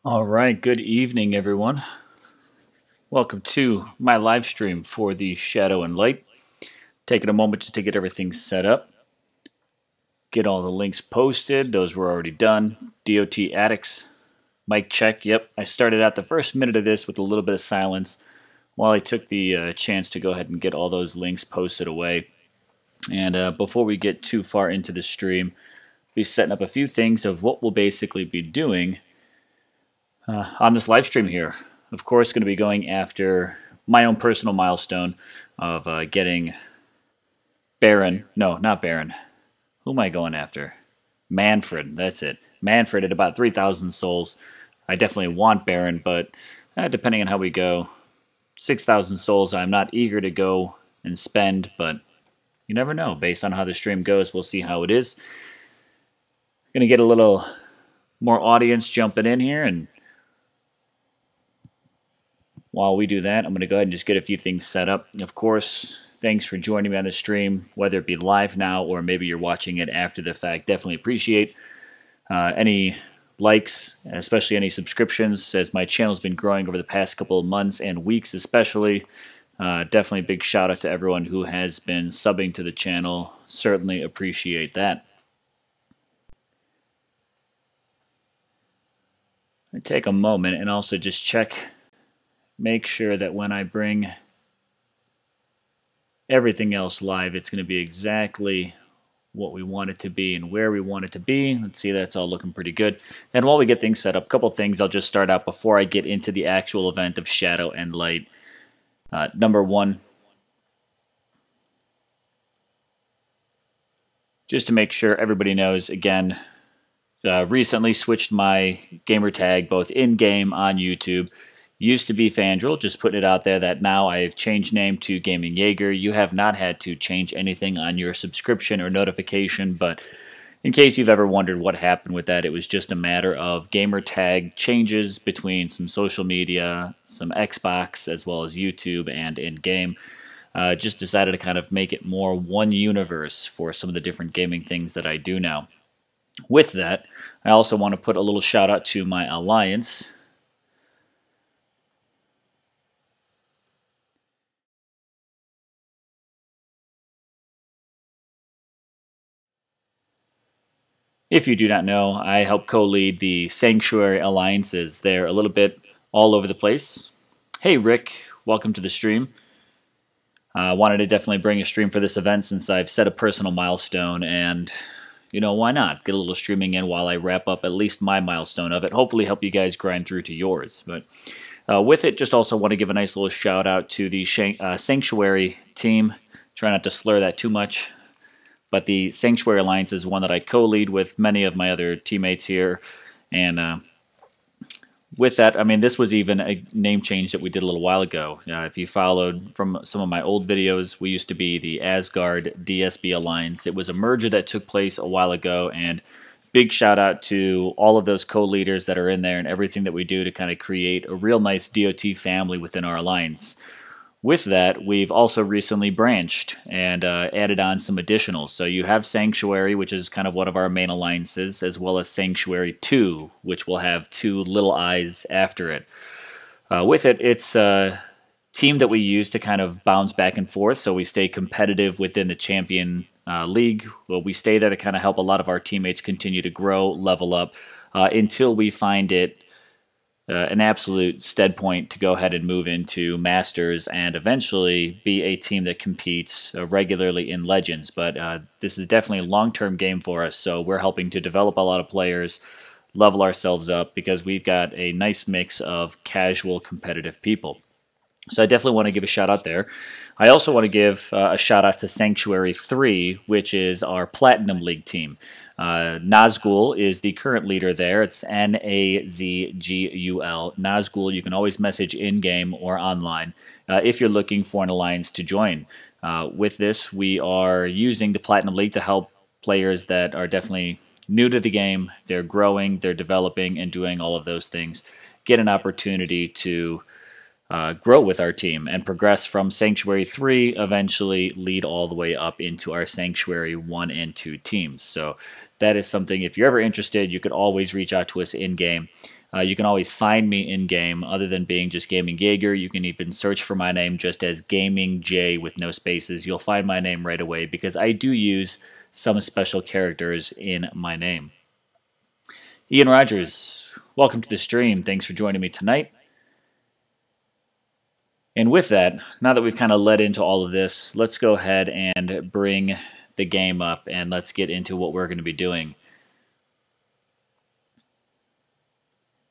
All right, good evening, everyone. Welcome to my live stream for the Shadow and Light. Taking a moment just to get everything set up, get all the links posted. Those were already done. DOT Addicts, mic check. Yep, I started out the first minute of this with a little bit of silence while I took the chance to go ahead and get all those links posted away. And before we get too far into the stream, be setting up a few things of what we'll basically be doing on this live stream here. Of course, going to be going after my own personal milestone of getting Baron. No, not Baron. Who am I going after? Manfred. That's it. Manfred at about 3,000 souls. I definitely want Baron, but depending on how we go, 6,000 souls I'm not eager to go and spend, but you never know. Based on how the stream goes, we'll see how it is. Going to get a little more audience jumping in here, and while we do that, I'm going to go ahead and just get a few things set up. Of course, thanks for joining me on the stream, whether it be live now or maybe you're watching it after the fact. Definitely appreciate any likes, especially any subscriptions, as my channel's been growing over the past couple of months and weeks especially. Definitely a big shout out to everyone who has been subbing to the channel. Certainly appreciate that. I take a moment and also just check, make sure that when I bring everything else live, it's going to be exactly what we want it to be and where we want it to be. Let's see, that's all looking pretty good. And while we get things set up, a couple things I'll just start out before I get into the actual event of Shadow and Light. Number one, just to make sure everybody knows, again, recently switched my gamer tag both in-game on YouTube. Used to be Fandral, just putting it out there that now I've changed name to Gaming Jaeger. You have not had to change anything on your subscription or notification, but in case you've ever wondered what happened with that, it was just a matter of gamer tag changes between some social media, some Xbox, as well as YouTube and in-game. Just decided to kind of make it more one universe for some of the different gaming things that I do now. With that, I also want to put a little shout out to my alliance. If you do not know, I help co-lead the Sanctuary Alliances. They're a little bit all over the place. Hey Rick, welcome to the stream. I wanted to definitely bring a stream for this event since I've set a personal milestone, and you know, why not get a little streaming in while I wrap up at least my milestone of it. Hopefully help you guys grind through to yours. But with it, just also want to give a nice little shout out to the Sanctuary team. Try not to slur that too much. But the Sanctuary Alliance is one that I co-lead with many of my other teammates here. And with that, I mean, this was even a name change that we did a little while ago. If you followed from some of my old videos, we used to be the Asgard DSB Alliance. It was a merger that took place a while ago, and big shout out to all of those co-leaders that are in there and everything that we do to kind of create a real nice DOT family within our alliance. With that, we've also recently branched and added on some additionals. So you have Sanctuary, which is kind of one of our main alliances, as well as Sanctuary 2, which will have two little eyes after it. With it, it's a team that we use to kind of bounce back and forth, so we stay competitive within the Champion League. Well, we stay there to kind of help a lot of our teammates continue to grow, level up, until we find it an absolute stead point to go ahead and move into Masters and eventually be a team that competes regularly in Legends. But this is definitely a long-term game for us, so we're helping to develop a lot of players, level ourselves up, because we've got a nice mix of casual competitive people. So I definitely want to give a shout out there. I also want to give a shout out to Sanctuary 3, which is our Platinum League team. Nazgul is the current leader there. It's Nazgul. Nazgul, you can always message in-game or online if you're looking for an alliance to join. With this, we are using the Platinum League to help players that are definitely new to the game. They're growing, they're developing, and doing all of those things. Get an opportunity to grow with our team and progress from Sanctuary 3, eventually lead all the way up into our Sanctuary 1 and 2 teams. So that is something, if you're ever interested, you could always reach out to us in-game. You can always find me in-game other than being just Gaming Jaeger. You can even search for my name just as Gaming J with no spaces. You'll find my name right away because I do use some special characters in my name. Ian Rogers, welcome to the stream. Thanks for joining me tonight. And with that, now that we've kind of led into all of this, let's go ahead and bring the game up and let's get into what we're going to be doing.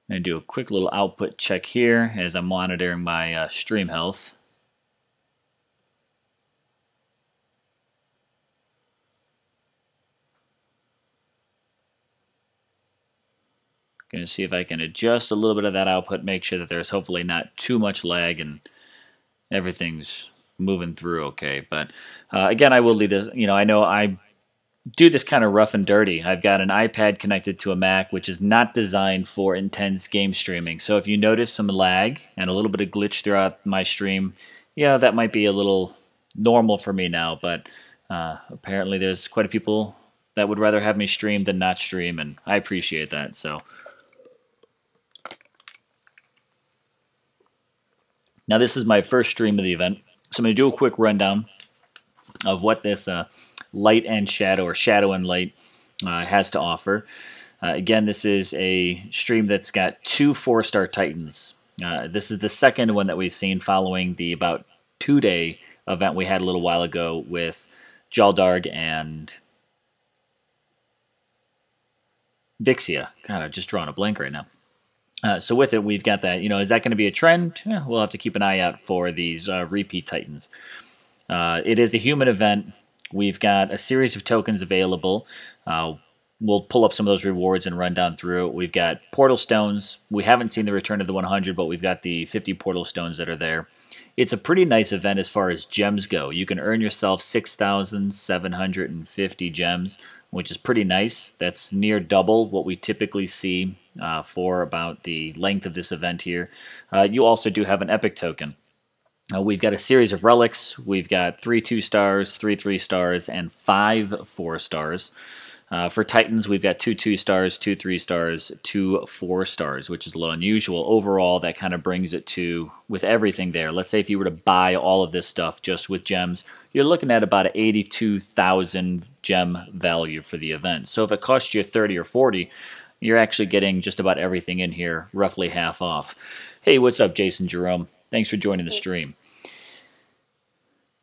I'm going to do a quick little output check here as I'm monitoring my stream health. Going to see if I can adjust a little bit of that output, make sure that there's hopefully not too much lag and everything's moving through okay. But again, I will leave this, I know I do this kind of rough and dirty. I've got an iPad connected to a Mac, which is not designed for intense game streaming. So if you notice some lag and a little bit of glitch throughout my stream, yeah, that might be a little normal for me now. But apparently there's quite a few people that would rather have me stream than not stream, and I appreciate that. So now this is my first stream of the event. So I'm going to do a quick rundown of what this light and shadow, or shadow and light, has to offer. Again, this is a stream that's got 2 4-star Titans. This is the second one that we've seen following the about 2-day event we had a little while ago with Jaldarg and Vixia. God, I'm just drawing a blank right now. So with it, we've got that. Is that going to be a trend? We'll have to keep an eye out for these repeat Titans. It is a human event. We've got a series of tokens available. We'll pull up some of those rewards and run down through it. We've got portal stones. We haven't seen the return of the 100, but we've got the 50 portal stones that are there. It's a pretty nice event as far as gems go. You can earn yourself 6,750 gems, which is pretty nice. That's near double what we typically see for about the length of this event here. You also do have an epic token. We've got a series of relics. We've got 3 2-stars, 3 3-stars, and 5 4-stars. For Titans, we've got 2 2-stars, 2 3-stars, 2 4-stars, which is a little unusual. Overall, that kind of brings it to, with everything there, let's say if you were to buy all of this stuff just with gems, you're looking at about an 82,000 gem value for the event. So if it costs you 30 or 40, you're actually getting just about everything in here, roughly half off. Hey, what's up, Jason Jerome? Thanks for joining the stream.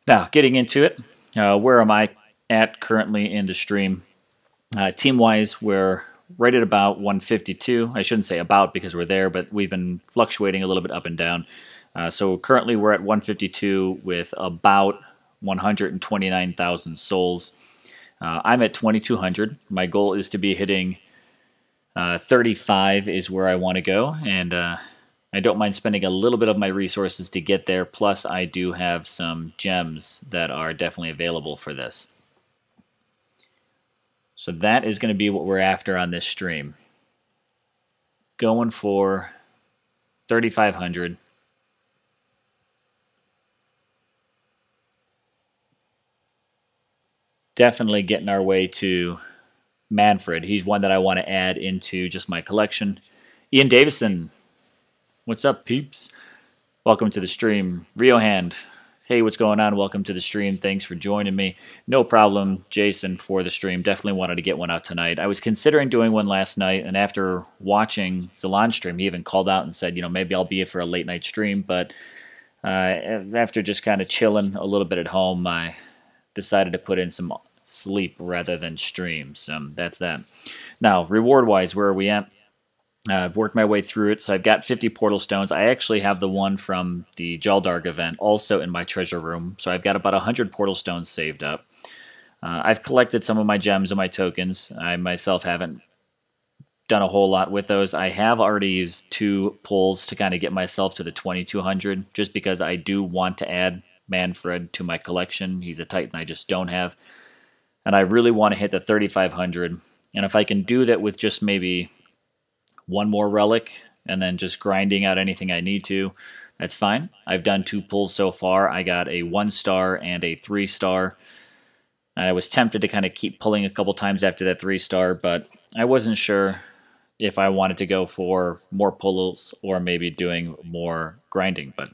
Now, getting into it, where am I at currently in the stream? Team-wise, we're right at about 152. I shouldn't say about because we're there, but we've been fluctuating a little bit up and down. So currently we're at 152 with about 129,000 souls. I'm at 2,200. My goal is to be hitting 35 is where I want to go, and I don't mind spending a little bit of my resources to get there, plus I do have some gems that are definitely available for this. So that is going to be what we're after on this stream. Going for 3,500. Definitely getting our way to Manfred. He's one that I want to add into just my collection. Ian Davison. What's up, peeps? Welcome to the stream. Rio Hand. Hey, what's going on? Welcome to the stream. Thanks for joining me. No problem, Jason, for the stream. Definitely wanted to get one out tonight. I was considering doing one last night, and after watching Zalon's stream, he even called out and said, maybe I'll be here for a late night stream. But after just kind of chilling a little bit at home, I decided to put in some sleep rather than stream. So that's that. Now, reward-wise, where are we at? I've worked my way through it, so I've got 50 portal stones. I actually have the one from the Jaldarg event also in my treasure room, so I've got about 100 portal stones saved up. I've collected some of my gems and my tokens. I myself haven't done a whole lot with those. I have already used 2 pulls to kind of get myself to the 2,200, just because I do want to add Manfred to my collection. He's a Titan I just don't have. And I really want to hit the 3,500, and if I can do that with just maybe one more relic and then just grinding out anything I need to, that's fine. I've done 2 pulls so far. I got a 1-star and a 3-star. I was tempted to kind of keep pulling a couple times after that 3-star, but I wasn't sure if I wanted to go for more pulls or maybe doing more grinding. But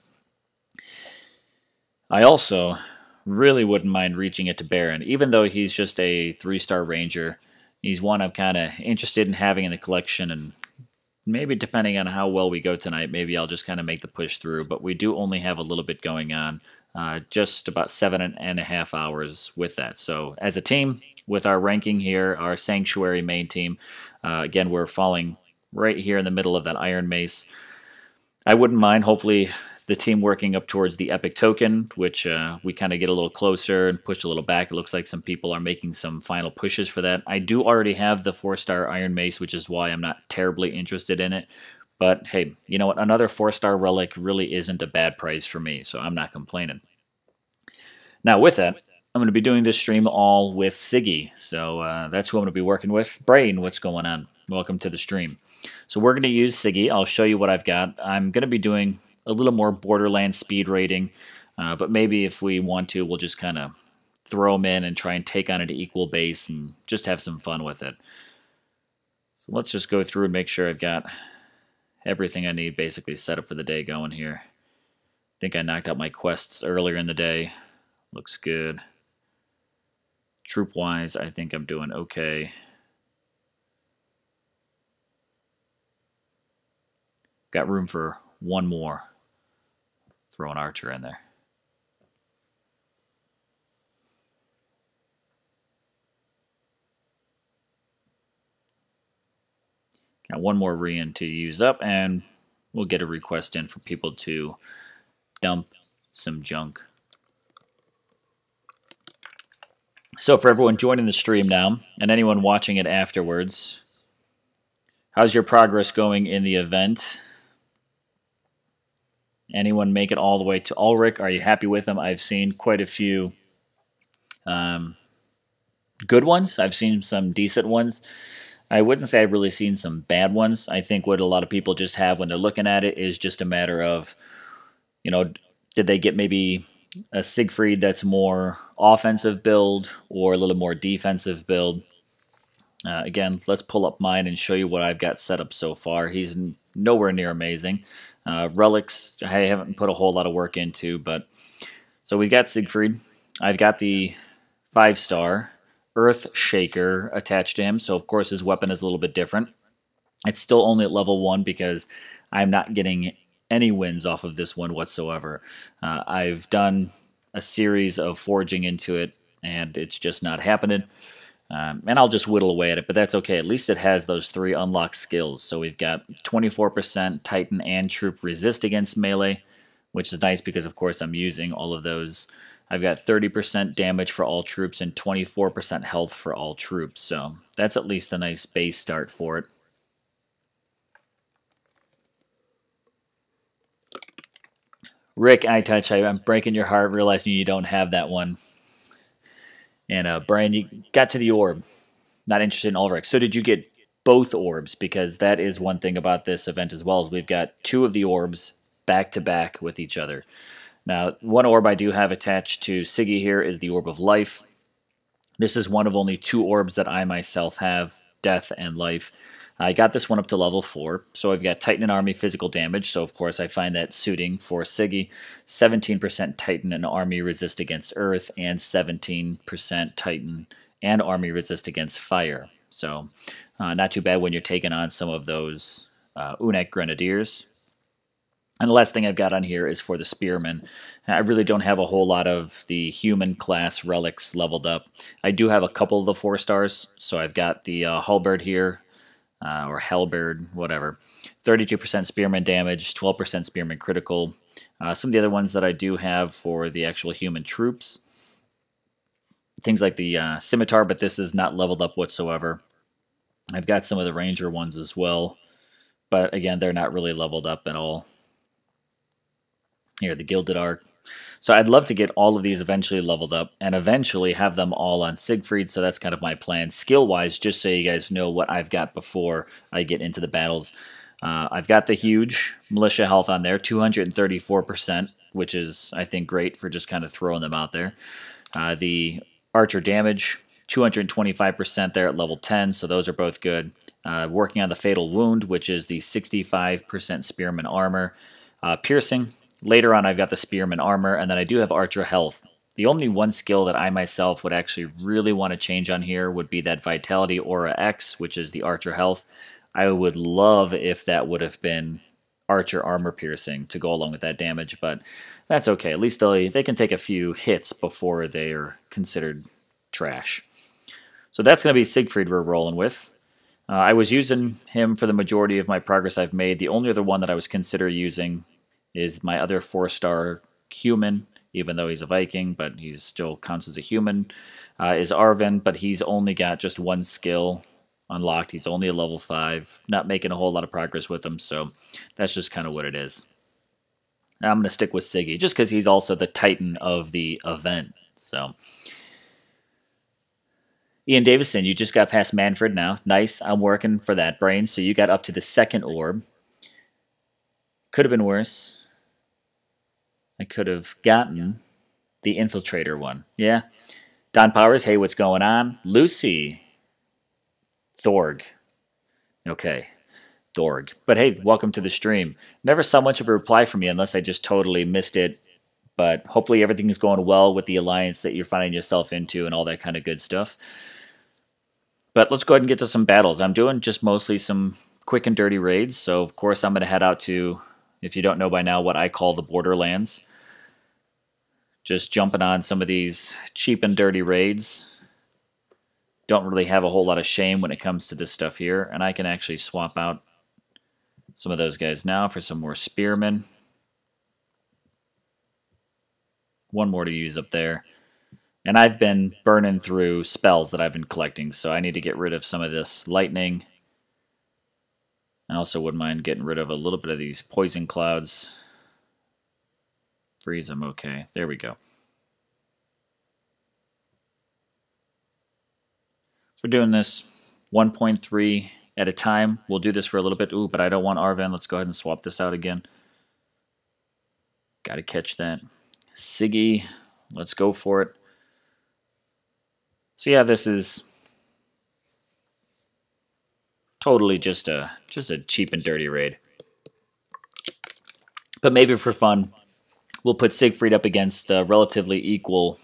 I also really wouldn't mind reaching it to Baron, even though he's just a 3-star ranger. He's one I'm kind of interested in having in the collection, and maybe depending on how well we go tonight, maybe I'll just kind of make the push through. But we do only have a little bit going on, just about 7.5 hours with that. So as a team, with our ranking here, our Sanctuary main team, again, we're falling right here in the middle of that Iron Mace. I wouldn't mind, hopefully, the team working up towards the Epic Token, which we kind of get a little closer and push a little back. It looks like some people are making some final pushes for that. I do already have the 4-star Iron Mace, which is why I'm not terribly interested in it. But hey, you know what? Another 4-star relic really isn't a bad price for me, so I'm not complaining. Now, with that, I'm going to be doing this stream all with Siggy, so that's who I'm going to be working with. Brain, what's going on? Welcome to the stream. So we're going to use Siggy. I'll show you what I've got. I'm going to be doing a little more Borderlands speed rating, but maybe if we want to, we'll just kind of throw them in and try and take on an equal base and just have some fun with it. So let's just go through and make sure I've got everything I need basically set up for the day going here. I think I knocked out my quests earlier in the day. Looks good. Troop-wise, I think I'm doing okay. Got room for one more. Throw an archer in there. Got one more Rian to use up, and we'll get a request in for people to dump some junk. So for everyone joining the stream now, and anyone watching it afterwards, how's your progress going in the event? Anyone make it all the way to Ulrich? Are you happy with them? I've seen quite a few good ones. I've seen some decent ones. I wouldn't say I've really seen some bad ones. I think what a lot of people just have when they're looking at it is just a matter of, you know, did they get maybe a Siegfried that's more offensive build or a little more defensive build? Again, let's pull up mine and show you what I've got set up so far. He's nowhere near amazing. Relics, I haven't put a whole lot of work into, but so we've got Siegfried. I've got the 5-star Earth Shaker attached to him, so of course his weapon is a little bit different. It's still only at level 1 because I'm not getting any wins off of this one whatsoever. I've done a series of forging into it, and it's just not happening. And I'll just whittle away at it, but that's okay. At least it has those 3 unlocked skills. So we've got 24% Titan and Troop resist against melee, which is nice because, of course, I'm using all of those. I've got 30% damage for all troops and 24% health for all troops. So that's at least a nice base start for it. Rick, I'm breaking your heart realizing you don't have that one. And Brian, you got to the orb. Not interested in Ulrich. So did you get both orbs? Because that is one thing about this event as well, is we've got 2 of the orbs back to back with each other. Now, one orb I do have attached to Siggy here is the Orb of Life. This is one of only 2 orbs that I myself have, Death and Life. I got this one up to level 4, so I've got Titan and Army physical damage, so of course I find that suiting for Siggy. 17% Titan and Army resist against Earth, and 17% Titan and Army resist against Fire. So not too bad when you're taking on some of those Unek Grenadiers. And the last thing I've got on here is for the Spearmen. I really don't have a whole lot of the human class relics leveled up. I do have a couple of the 4 stars, so I've got the Halberd here, or Halberd, whatever. 32% Spearman damage, 12% Spearman critical. Some of the other ones that I do have for the actual human troops. Things like the Scimitar, but this is not leveled up whatsoever. I've got some of the Ranger ones as well, but again, they're not really leveled up at all. Here, the Gilded Arc. So I'd love to get all of these eventually leveled up and eventually have them all on Siegfried, so that's kind of my plan. Skill-wise, just so you guys know what I've got before I get into the battles. I've got the huge militia health on there, 234%, which is, I think, great for just kind of throwing them out there. The archer damage, 225% there at level 10, so those are both good. Working on the fatal wound, which is the 65% spearman armor. Piercing, later on I've got the spearman armor, and then I do have archer health. The only one skill that I myself would actually really want to change on here would be that Vitality Aura X, which is the archer health. I would love if that would have been archer armor piercing to go along with that damage, but that's okay. At least they can take a few hits before they are considered trash. So that's going to be Siegfried we're rolling with. I was using him for the majority of my progress I've made. The only other one that I was consider using is my other 4-star human, even though he's a Viking, but he still counts as a human, is Arvin, but he's only got just one skill unlocked. He's only a level 5, not making a whole lot of progress with him, so that's just kind of what it is. I'm going to stick with Siggy, just because he's also the titan of the event. So, Ian Davison, you just got past Manfred now. Nice, I'm working for that brain, so you got up to the second orb. Could have been worse. I could have gotten the Infiltrator one. Yeah. Don Powers, hey, what's going on? Lucy. Thorg. Okay. Thorg. But hey, welcome to the stream. Never saw much of a reply from you unless I just totally missed it. But hopefully everything is going well with the alliance that you're finding yourself into and all that kind of good stuff. But let's go ahead and get to some battles. I'm doing just mostly some quick and dirty raids. So, of course, I'm going to head out to, if you don't know by now, what I call the Borderlands. Just jumping on some of these cheap and dirty raids. Don't really have a whole lot of shame when it comes to this stuff here. And I can actually swap out some of those guys now for some more spearmen. One more to use up there. And I've been burning through spells that I've been collecting, so I need to get rid of some of this lightning. I also wouldn't mind getting rid of a little bit of these poison clouds. Freeze them, okay. There we go. So we're doing this 1.3 at a time. We'll do this for a little bit. Ooh, but I don't want Arven. Let's go ahead and swap this out again. Got to catch that. Siggy, let's go for it. So yeah, this is totally just a cheap and dirty raid. But maybe for fun, we'll put Siegfried up against relatively equal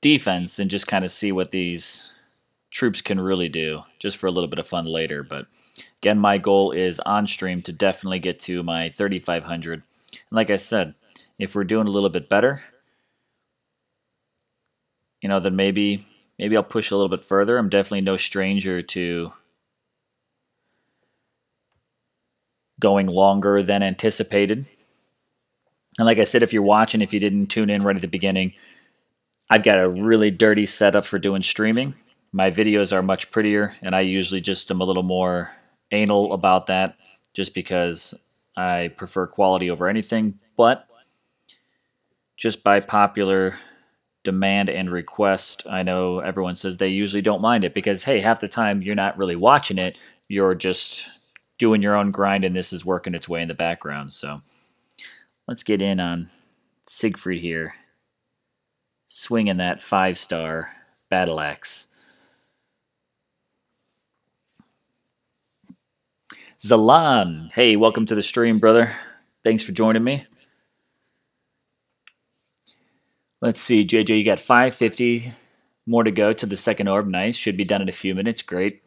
defense and just kind of see what these troops can really do, just for a little bit of fun later. But again, my goal is on stream to definitely get to my 3,500. And like I said, if we're doing a little bit better, you know, then maybe I'll push a little bit further. I'm definitely no stranger to going longer than anticipated. And like I said, if you're watching, if you didn't tune in right at the beginning, I've got a really dirty setup for doing streaming. My videos are much prettier, and I usually just am a little more anal about that just because I prefer quality over anything. But just by popular demand and request, I know everyone says they usually don't mind it because, hey, half the time you're not really watching it. You're just doing your own grind, and this is working its way in the background. So let's get in on Siegfried here, swinging that 5-star battle axe. Zalan, hey, welcome to the stream, brother. Thanks for joining me. Let's see, JJ, you got 550 more to go to the second orb. Nice. Should be done in a few minutes. Great.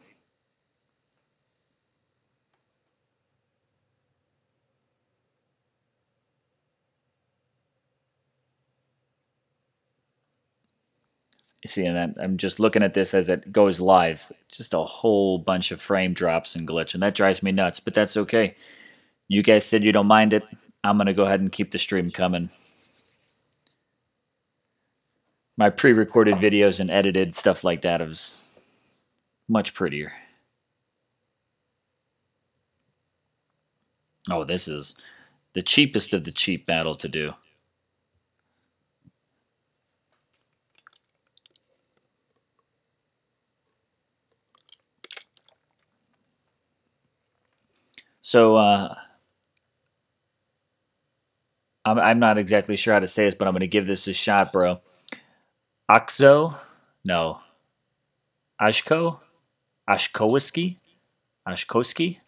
See, and I'm just looking at this as it goes live. Just a whole bunch of frame drops and glitch, and that drives me nuts, but that's okay. You guys said you don't mind it. I'm going to go ahead and keep the stream coming. My pre-recorded videos and edited stuff like that is much prettier. Oh, this is the cheapest of the cheap battle to do. So, I'm not exactly sure how to say this, but I'm going to give this a shot, bro. Oxo? No. Ashko? Ashkowiski? Ashkoski?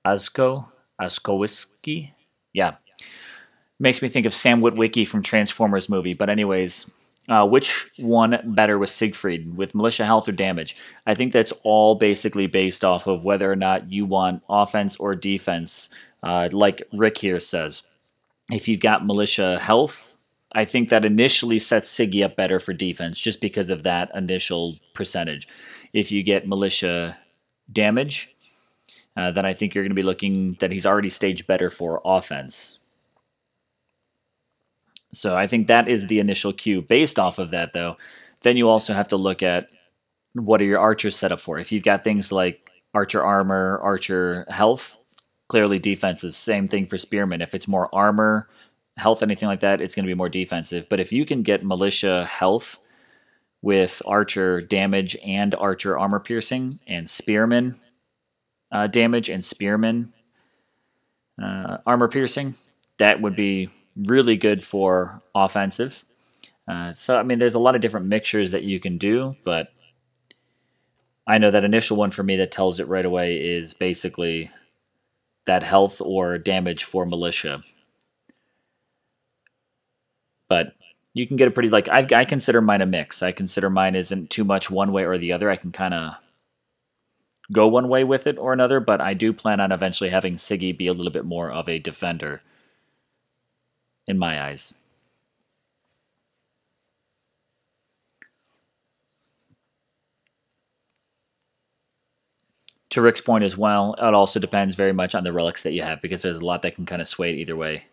Azko? Askowiski? Yeah. Makes me think of Sam Witwicky from Transformers movie. But anyways, which one better with Siegfried, with militia health or damage? I think that's all basically based off of whether or not you want offense or defense. Like Rick here says, if you've got militia health, I think that initially sets Siggy up better for defense just because of that initial percentage. If you get militia damage, then I think you're going to be looking that he's already staged better for offense. So I think that is the initial cue. Based off of that, though, then you also have to look at what are your archers set up for. If you've got things like archer armor, archer health, clearly defensive. Same thing for spearmen. If it's more armor, health, anything like that, it's going to be more defensive. But if you can get militia health with archer damage and archer armor piercing and spearman damage and spearman armor piercing, that would be really good for offensive. So, I mean, there's a lot of different mixtures that you can do, but I know that initial one for me that tells it right away is basically that health or damage for militia. But you can get a pretty, like, I consider mine a mix. I consider mine isn't too much one way or the other. I can kind of go one way with it or another, but I do plan on eventually having Siggy be a little bit more of a defender in my eyes. To Rick's point as well, it also depends very much on the relics that you have because there's a lot that can kind of sway it either way.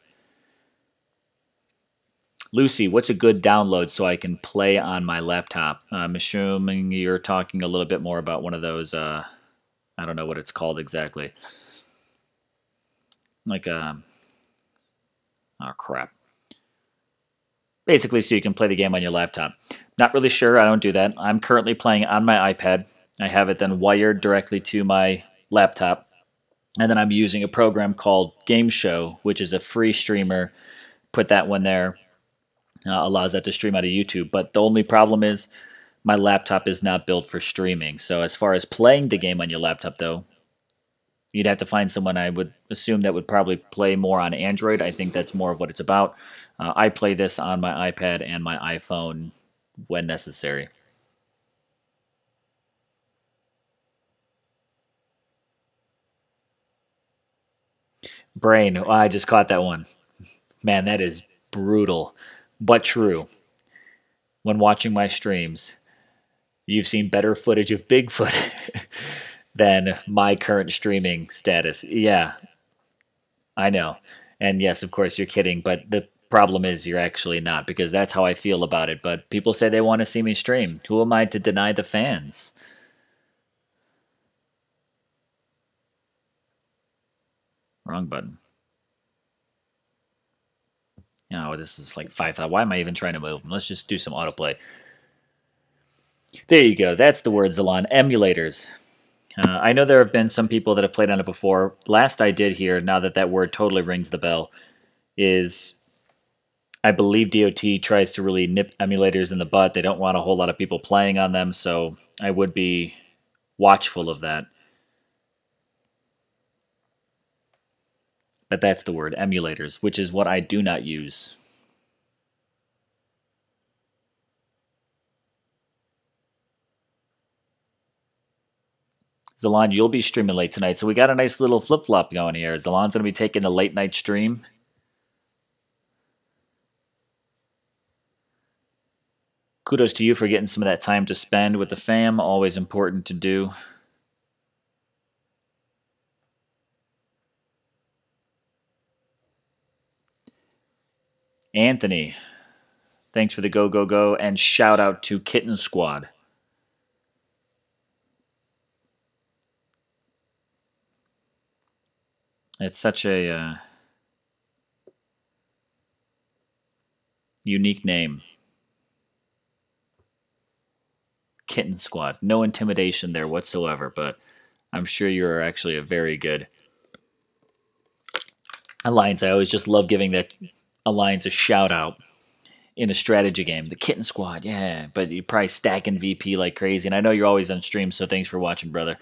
Lucy, what's a good download so I can play on my laptop? I'm assuming you're talking a little bit more about one of those. I don't know what it's called exactly. Like, oh crap. Basically, so you can play the game on your laptop. Not really sure. I don't do that. I'm currently playing on my iPad. I have it then wired directly to my laptop. And then I'm using a program called Game Show, which is a free streamer. Put that one there. Allows that to stream out of YouTube. But the only problem is my laptop is not built for streaming. So as far as playing the game on your laptop, though, you'd have to find someone I would assume that would probably play more on Android. I think that's more of what it's about. I play this on my iPad and my iPhone when necessary. Brain, oh, I just caught that one. Man, that is brutal, but true. When watching my streams, you've seen better footage of Bigfoot than my current streaming status. Yeah, I know. And yes, of course, you're kidding, but the problem is you're actually not because that's how I feel about it. But people say they want to see me stream. Who am I to deny the fans? Wrong button. Oh, this is like 5,000. Why am I even trying to move them? Let's just do some autoplay. There you go. That's the word, Zalon. Emulators. I know there have been some people that have played on it before. Last I did hear, now that that word totally rings the bell, is I believe DOT tries to really nip emulators in the butt. They don't want a whole lot of people playing on them, so I would be watchful of that. But that's the word, emulators, which is what I do not use. Zalon, you'll be streaming late tonight, so we got a nice little flip-flop going here. Zalon's going to be taking the late-night stream. Kudos to you for getting some of that time to spend with the fam. Always important to do. Anthony, thanks for the go, go, go, and shout out to Kitten Squad. It's such a unique name. Kitten Squad. No intimidation there whatsoever, but I'm sure you're actually a very good Alliance. I always just love giving that Alliance a shout out in a strategy game. The Kitten Squad, yeah. But you're probably stacking VP like crazy. And I know you're always on stream, so thanks for watching, brother.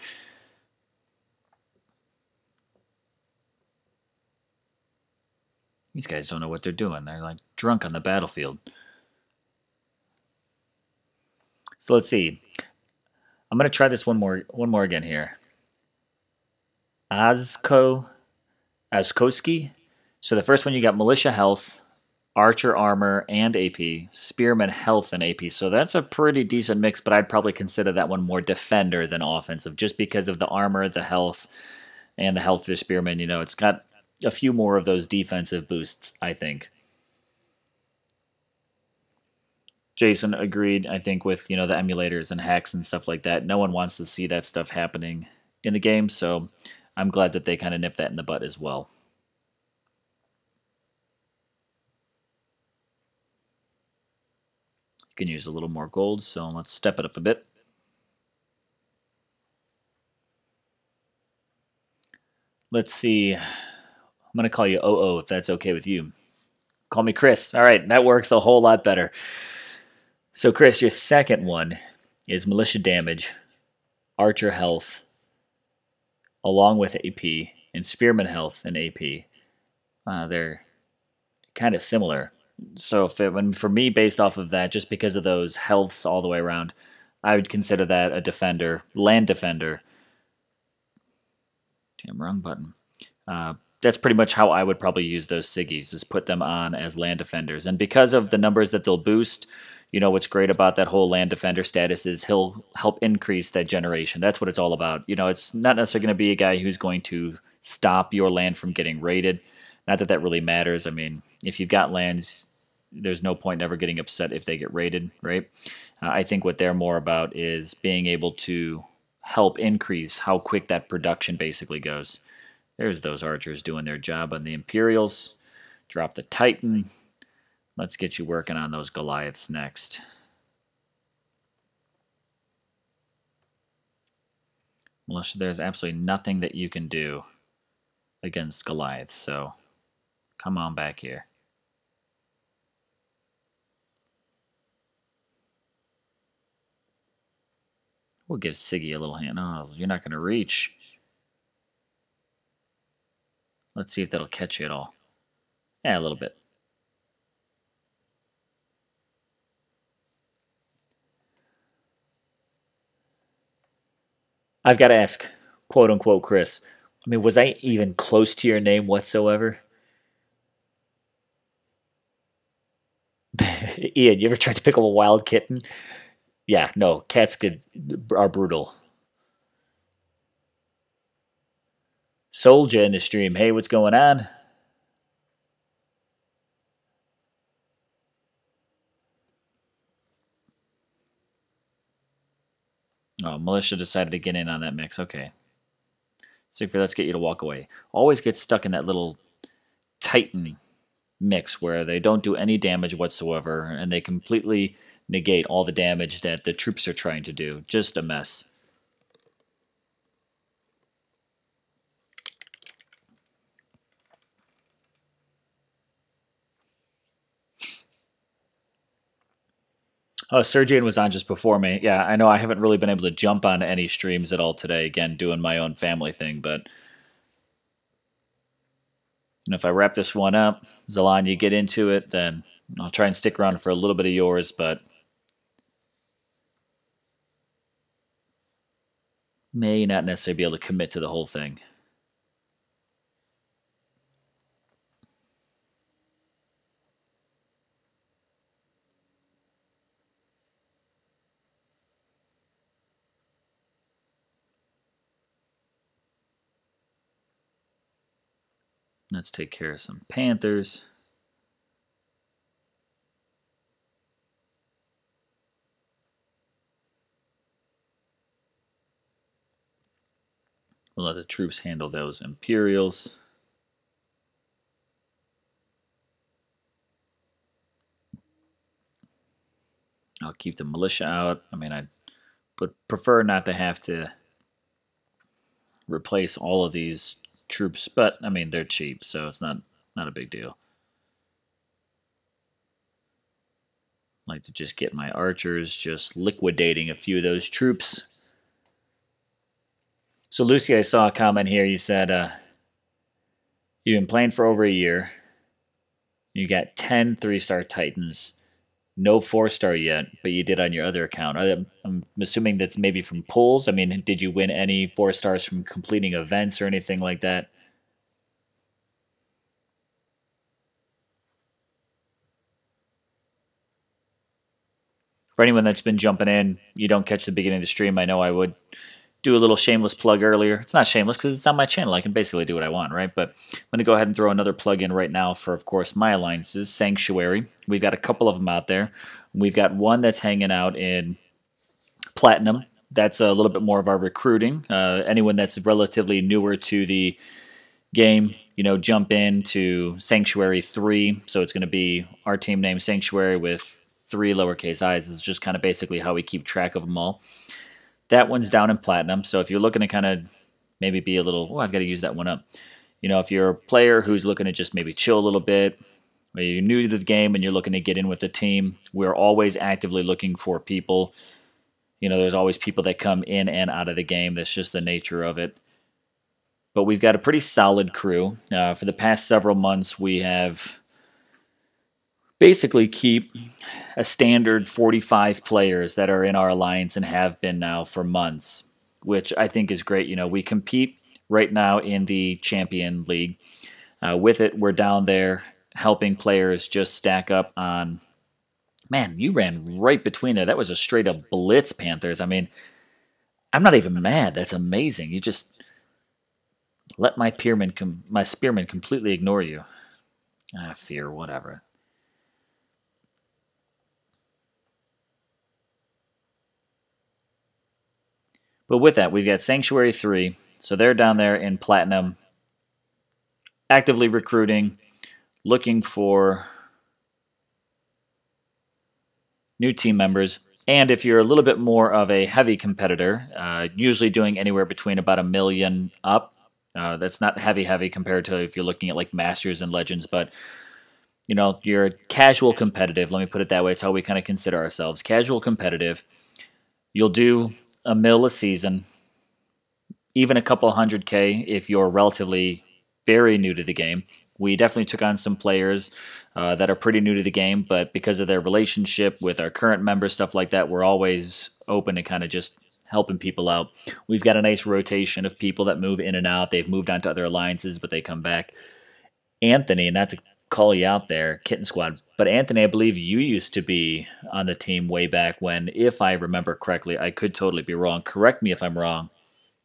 These guys don't know what they're doing. They're like drunk on the battlefield. So let's see. I'm gonna try this one more again here. Azko Azkoski. So the first one you got militia health, archer armor and AP, spearman health and AP. So that's a pretty decent mix, but I'd probably consider that one more defender than offensive, just because of the armor, the health, and the health of the spearman. It's got a few more of those defensive boosts, I think. Jason agreed, I think, with the emulators and hacks and stuff like that. No one wants to see that stuff happening in the game, so I'm glad that they kind of nipped that in the butt as well. You can use a little more gold, so let's step it up a bit. Let's see. I'm going to call you OO if that's okay with you. Call me Chris. All right, that works a whole lot better. So, Chris, your second one is militia damage, archer health, along with AP, and spearman health and AP. They're kind of similar. So, for me, based off of that, just because of those healths all the way around, I would consider that a defender, land defender. Damn, wrong button. That's pretty much how I would probably use those Siggies, is put them on as land defenders. And because of the numbers that they'll boost, what's great about that whole land defender status is he'll help increase that generation. That's what it's all about. It's not necessarily going to be a guy who's going to stop your land from getting raided. Not that that really matters. I mean, if you've got lands, there's no point ever getting upset if they get raided, right? I think what they're more about is being able to help increase how quick that production basically goes. There's those archers doing their job on the Imperials. Drop the Titan. Let's get you working on those Goliaths next. Militia, there's absolutely nothing that you can do against Goliaths, so come on back here. We'll give Siggy a little hand. Oh, you're not going to reach. Let's see if that'll catch you at all. Yeah, a little bit. I've got to ask, quote unquote, Chris. I mean, was I even close to your name whatsoever? Ian, you ever tried to pick up a wild kitten? Yeah, no, are brutal. Soldier in the stream. Hey, what's going on? Oh, militia decided to get in on that mix. Okay. Sigfrid, let's get you to walk away. Always get stuck in that little Titan mix where they don't do any damage whatsoever and they completely negate all the damage that the troops are trying to do. Just a mess. Oh, Sergian was on just before me. Yeah, I know I haven't really been able to jump on any streams at all today. Again, doing my own family thing, but if I wrap this one up, Zalan, you get into it, then I'll try and stick around for a little bit of yours, but may not necessarily be able to commit to the whole thing. Let's take care of some Panthers. We'll let the troops handle those Imperials. I'll keep the militia out. I mean, I'd prefer not to have to replace all of these troops, but I mean they're cheap, so it's not a big deal. I like to just get my archers just liquidating a few of those troops. So Lucy, I saw a comment here. You said you've been playing for over a year. You got 10 3-star Titans. No 4-star yet, but you did on your other account. I'm assuming that's maybe from pulls. I mean, did you win any 4-stars from completing events or anything like that? For anyone that's been jumping in, you don't catch the beginning of the stream, I know I would do a little shameless plug earlier. It's not shameless because it's on my channel. I can basically do what I want, right? But I'm going to go ahead and throw another plug in right now for, of course, my alliances, Sanctuary. We've got a couple of them out there. We've got one that's hanging out in Platinum. That's a little bit more of our recruiting. Anyone that's relatively newer to the game, jump into Sanctuary 3. So it's going to be our team name Sanctuary with 3 lowercase i's. It's just kind of basically how we keep track of them all. That one's down in Platinum. So if you're looking to kind of maybe be a little, oh, I've got to use that one up. If you're a player who's looking to just maybe chill a little bit, or you're new to the game and you're looking to get in with the team, we're always actively looking for people. There's always people that come in and out of the game. That's just the nature of it. But we've got a pretty solid crew. For the past several months, we have basically keep a standard 45 players that are in our alliance and have been now for months, which I think is great. We compete right now in the Champion League. With it, we're down there helping players just stack up on. Man, you ran right between there. That was a straight up blitz, Panthers. I mean, I'm not even mad. That's amazing. You just let my spearmen completely ignore you. Fear, whatever. But with that, we've got Sanctuary 3. So they're down there in Platinum, actively recruiting, looking for new team members. And if you're a little bit more of a heavy competitor, usually doing anywhere between about 1 million up. That's not heavy compared to if you're looking at like Masters and Legends, but you're casual competitive. Let me put it that way. It's how we kind of consider ourselves. Casual competitive. You'll do 1 mil a season, even a couple 100K if you're relatively very new to the game. We definitely took on some players that are pretty new to the game, but because of their relationship with our current members, stuff like that, we're always open to kind of just helping people out. We've got a nice rotation of people that move in and out. They've moved on to other alliances, but they come back. Anthony, not to call you out there, Kitten Squad, but Anthony, I believe you used to be on the team way back when, if I remember correctly. I could totally be wrong. Correct me if I'm wrong.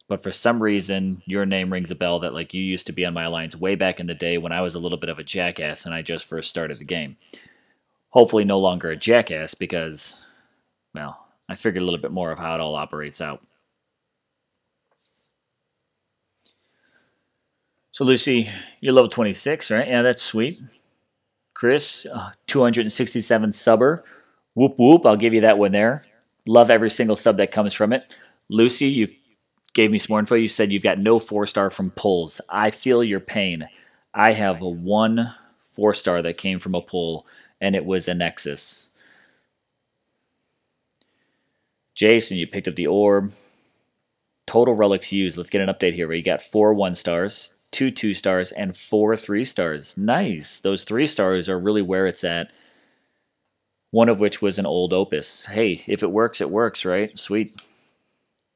But for some reason, your name rings a bell that like you used to be on my alliance way back in the day when I was a little bit of a jackass and I just first started the game. Hopefully no longer a jackass because, well, I figured a little bit more of how it all operates out. So Lucy, you're level 26, right? Yeah, that's sweet. Chris, 267 subber. Whoop whoop, I'll give you that one there. Love every single sub that comes from it. Lucy, you gave me some more info. You said you've got no 4-star from pulls. I feel your pain. I have a 1 4-star that came from a pull, and it was a Nexus. Jason, you picked up the orb. Total relics used. Let's get an update here where you got 4 1-stars, 2 2-stars, and 4 3-stars. Nice. Those 3-stars are really where it's at. One of which was an old opus. Hey, if it works, right? Sweet.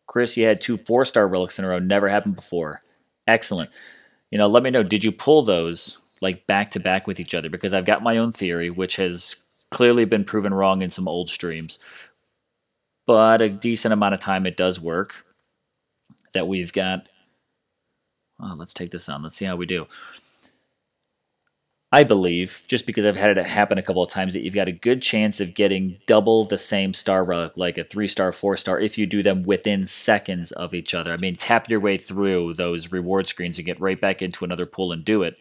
Chris, you had 2 4-star relics in a row. Never happened before. Excellent. Let me know, did you pull those like back to back with each other? Because I've got my own theory, which has clearly been proven wrong in some old streams. But a decent amount of time it does work. That we've got. Oh, let's take this on. Let's see how we do. I believe, just because I've had it happen a couple of times, that you've got a good chance of getting double the same star relic, like a 3-star, 4-star, if you do them within seconds of each other. I mean, tap your way through those reward screens and get right back into another pool and do it.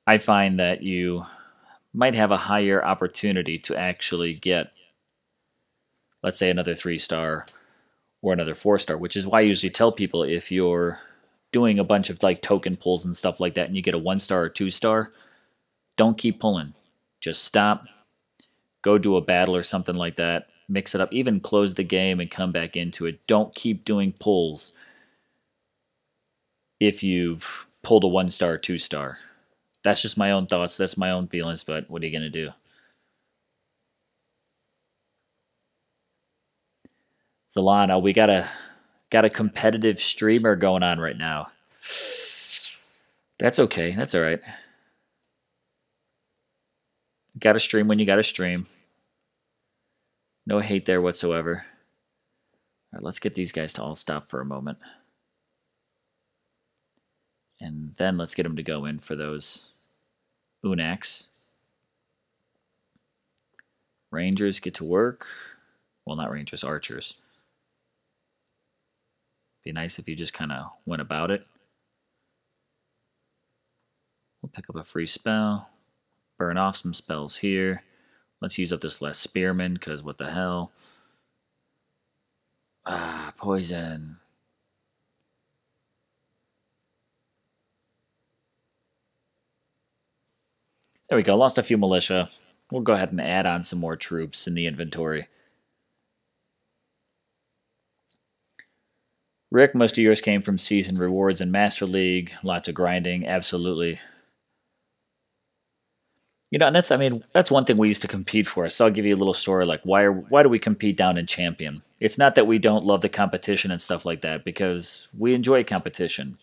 I find that you might have a higher opportunity to actually get, let's say, another 3-star or another 4-star, which is why I usually tell people if you're doing a bunch of like token pulls and stuff like that and you get a 1-star or 2-star, don't keep pulling. Just stop, go do a battle or something like that, mix it up, even close the game and come back into it. Don't keep doing pulls if you've pulled a 1-star or 2-star. That's just my own thoughts, that's my own feelings, but what are you going to do? Zalana, we got a competitive streamer going on right now. That's okay. That's all right. Got to stream when you got to stream. No hate there whatsoever. All right, let's get these guys to all stop for a moment. And then let's get them to go in for those Unax. Rangers get to work. Well, not Rangers, Archers. Be nice if you just kind of went about it. We'll pick up a free spell. Burn off some spells here. Let's use up this last Spearman, because what the hell. Ah, poison. There we go. Lost a few militia. We'll go ahead and add on some more troops in the inventory. Rick, most of yours came from season rewards and Master League. Lots of grinding. Absolutely. You know, and that's one thing we used to compete for. So I'll give you a little story. Like, why do we compete down in Champion? It's not that we don't love the competition and stuff like that, because we enjoy competition.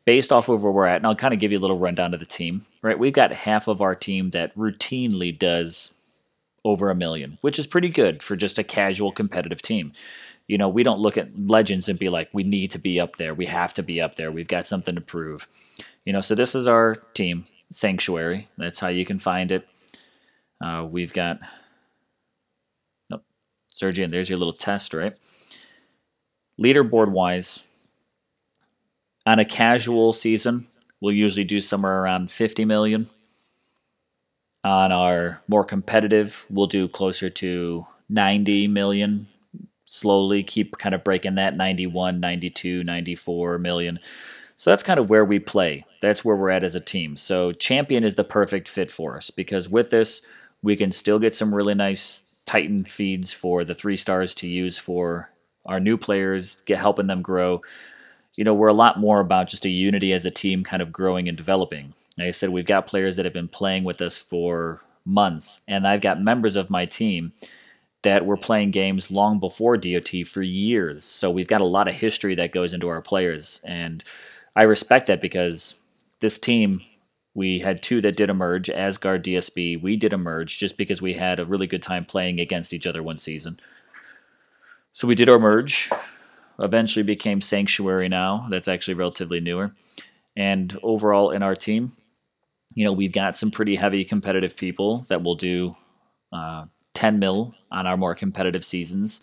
Based off of where we're at, and I'll kind of give you a little rundown of the team. Right, we've got half of our team that routinely does over 1 million, which is pretty good for just a casual competitive team. You know, we don't look at Legends and be like, we need to be up there. We have to be up there. We've got something to prove. You know, so this is our team, Sanctuary. That's how you can find it. We've got, nope, Sergeant, there's your little test, right? Leaderboard-wise, on a casual season, we'll usually do somewhere around 50 million. On our more competitive, we'll do closer to 90 million. Slowly keep kind of breaking that 91, 92, 94 million. So that's kind of where we play. That's where we're at as a team. So Champion is the perfect fit for us, because with this, we can still get some really nice Titan feeds for the 3 stars to use for our new players, helping them grow. You know, we're a lot more about just a unity as a team kind of growing and developing. Like I said, we've got players that have been playing with us for months, and I've got members of my team that were playing games long before DOT for years. So we've got a lot of history that goes into our players, and I respect that, because this team, we had 2 that did emerge, Asgard, DSB. We did emerge just because we had a really good time playing against each other one season. So we did our merge, eventually became Sanctuary now. That's actually relatively newer. And overall in our team, you know, we've got some pretty heavy competitive people that will do 10 mil on our more competitive seasons,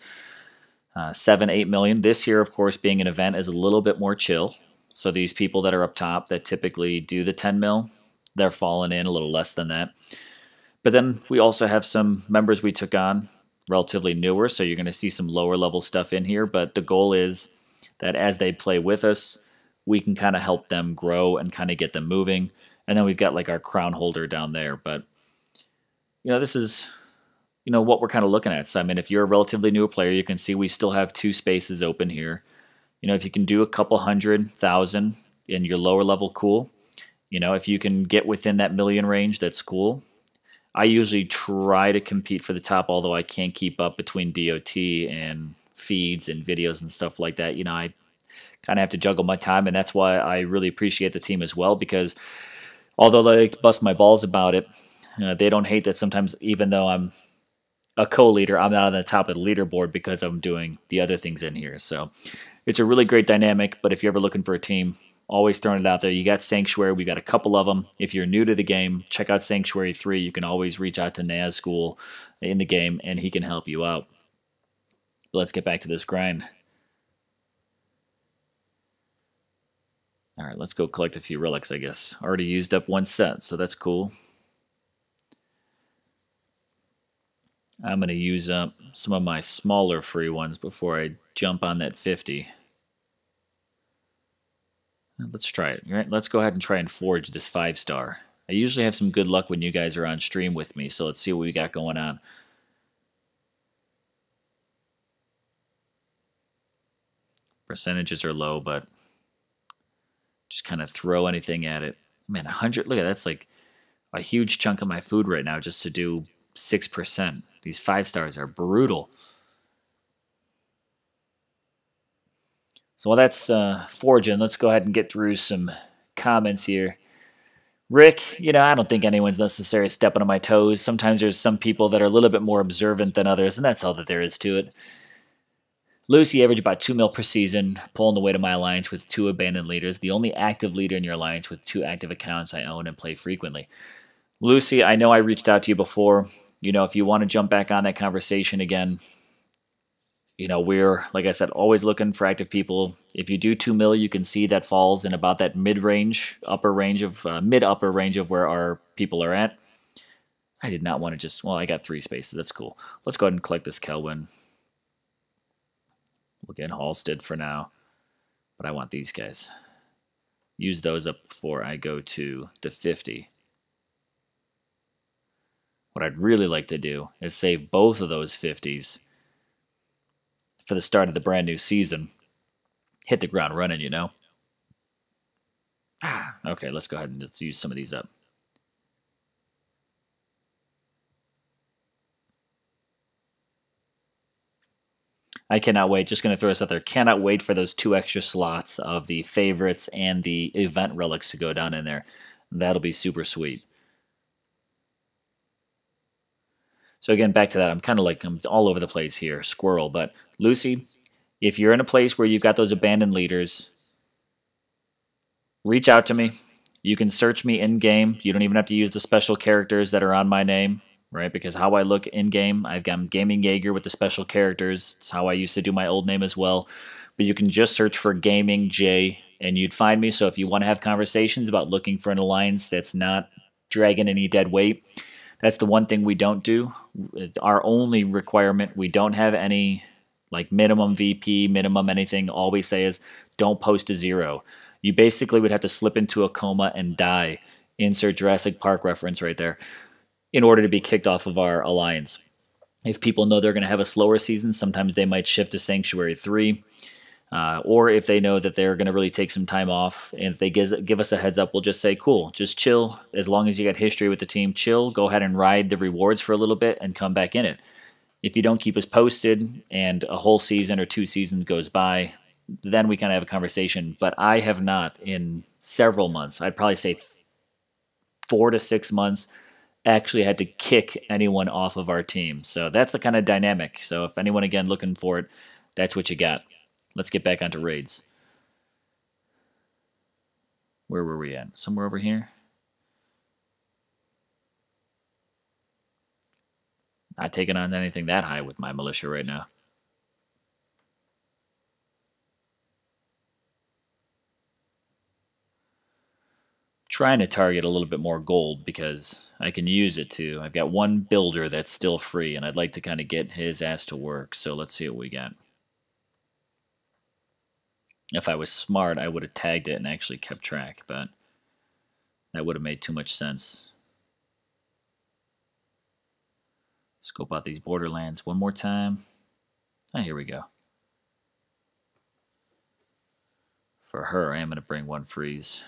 7, 8 million. This year, of course, being an event is a little bit more chill. So these people that are up top that typically do the 10 mil, they're falling in a little less than that. But then we also have some members we took on relatively newer, so you're going to see some lower level stuff in here. But the goal is that as they play with us, we can kind of help them grow and kind of get them moving. And then we've got like our crown holder down there. But, you know, this is, you know, what we're kind of looking at. So, I mean, if you're a relatively new player, you can see we still have 2 spaces open here. You know, if you can do a couple 100,000 in your lower level, cool. You know, if you can get within that million range, that's cool. I usually try to compete for the top, although I can't keep up between DOT and feeds and videos and stuff like that. You know, I kind of have to juggle my time, and that's why I really appreciate the team as well, because although they like to bust my balls about it, they don't hate that sometimes, even though I'm a co-leader, I'm not on the top of the leaderboard because I'm doing the other things in here. So it's a really great dynamic, but if you're ever looking for a team, always throwing it out there. You got Sanctuary. We got a couple of them. If you're new to the game, check out Sanctuary 3. You can always reach out to Nazgul in the game, and he can help you out. But let's get back to this grind. All right, let's go collect a few relics, I guess. Already used up 1 set, so that's cool. I'm going to use up some of my smaller free ones before I jump on that 50. Let's try it. All right, let's go ahead and try and forge this 5-star. I usually have some good luck when you guys are on stream with me, so let's see what we got going on. Percentages are low, but just kind of throw anything at it. Man, 100, look at that. That's like a huge chunk of my food right now just to do 6%. These 5-stars are brutal. So while that's forging, let's go ahead and get through some comments here. Rick, I don't think anyone's necessarily stepping on my toes. Sometimes there's some people that are a little bit more observant than others, and that's all that there is to it. Lucy averaged about 2 mil per season, pulling the weight of my alliance with 2 abandoned leaders, the only active leader in your alliance with 2 active accounts I own and play frequently. Lucy, I know I reached out to you before. If you want to jump back on that conversation again, we're, like I said, always looking for active people. If you do 2 mil, you can see that falls in about that mid-upper range of where our people are at. I did not want to well, I got 3 spaces. That's cool. Let's go ahead and collect this Kelvin. We'll get Halstead for now, but I want these guys. Use those up before I go to the 50. What I'd really like to do is save both of those 50s for the start of the brand new season. Hit the ground running, Okay, let's go ahead and let's use some of these up. I cannot wait. Just going to throw this out there. Cannot wait for those 2 extra slots of the favorites and the event relics to go down in there. That'll be super sweet. So again, back to that. I'm all over the place here, squirrel. But Lucy, if you're in a place where you've got those abandoned leaders, reach out to me. You can search me in-game. You don't even have to use the special characters that are on my name, right? Because how I look in-game, I've got Gaming Jaeger with the special characters. It's how I used to do my old name as well. But you can just search for Gaming J, and you'd find me. So if you want to have conversations about looking for an alliance that's not dragging any dead weight, that's the one thing we don't do. Our only requirement, we don't have any like minimum VP, minimum anything. All we say is don't post a 0. You basically would have to slip into a coma and die. Insert Jurassic Park reference right there in order to be kicked off of our alliance. If people know they're going to have a slower season, sometimes they might shift to Sanctuary 3. Or if they know that they're going to really take some time off, and if they give us a heads up, we'll just say, cool, just chill. As long as you got history with the team, chill. Go ahead and ride the rewards for a little bit and come back in it. If you don't keep us posted and a whole season or 2 seasons goes by, then we kind of have a conversation. But I have not in several months, I'd probably say 4 to 6 months, actually had to kick anyone off of our team. So that's the kind of dynamic. So if anyone, again, looking for it, that's what you got. Let's get back onto raids. Where were we at? Somewhere over here? Not taking on anything that high with my militia right now. Trying to target a little bit more gold because I can use it too. I've got one builder that's still free, and I'd like to kind of get his ass to work. So let's see what we got. If I was smart, I would have tagged it and actually kept track, but that would have made too much sense. Scope out these borderlands one more time. Oh, here we go. For her, I am going to bring one freeze.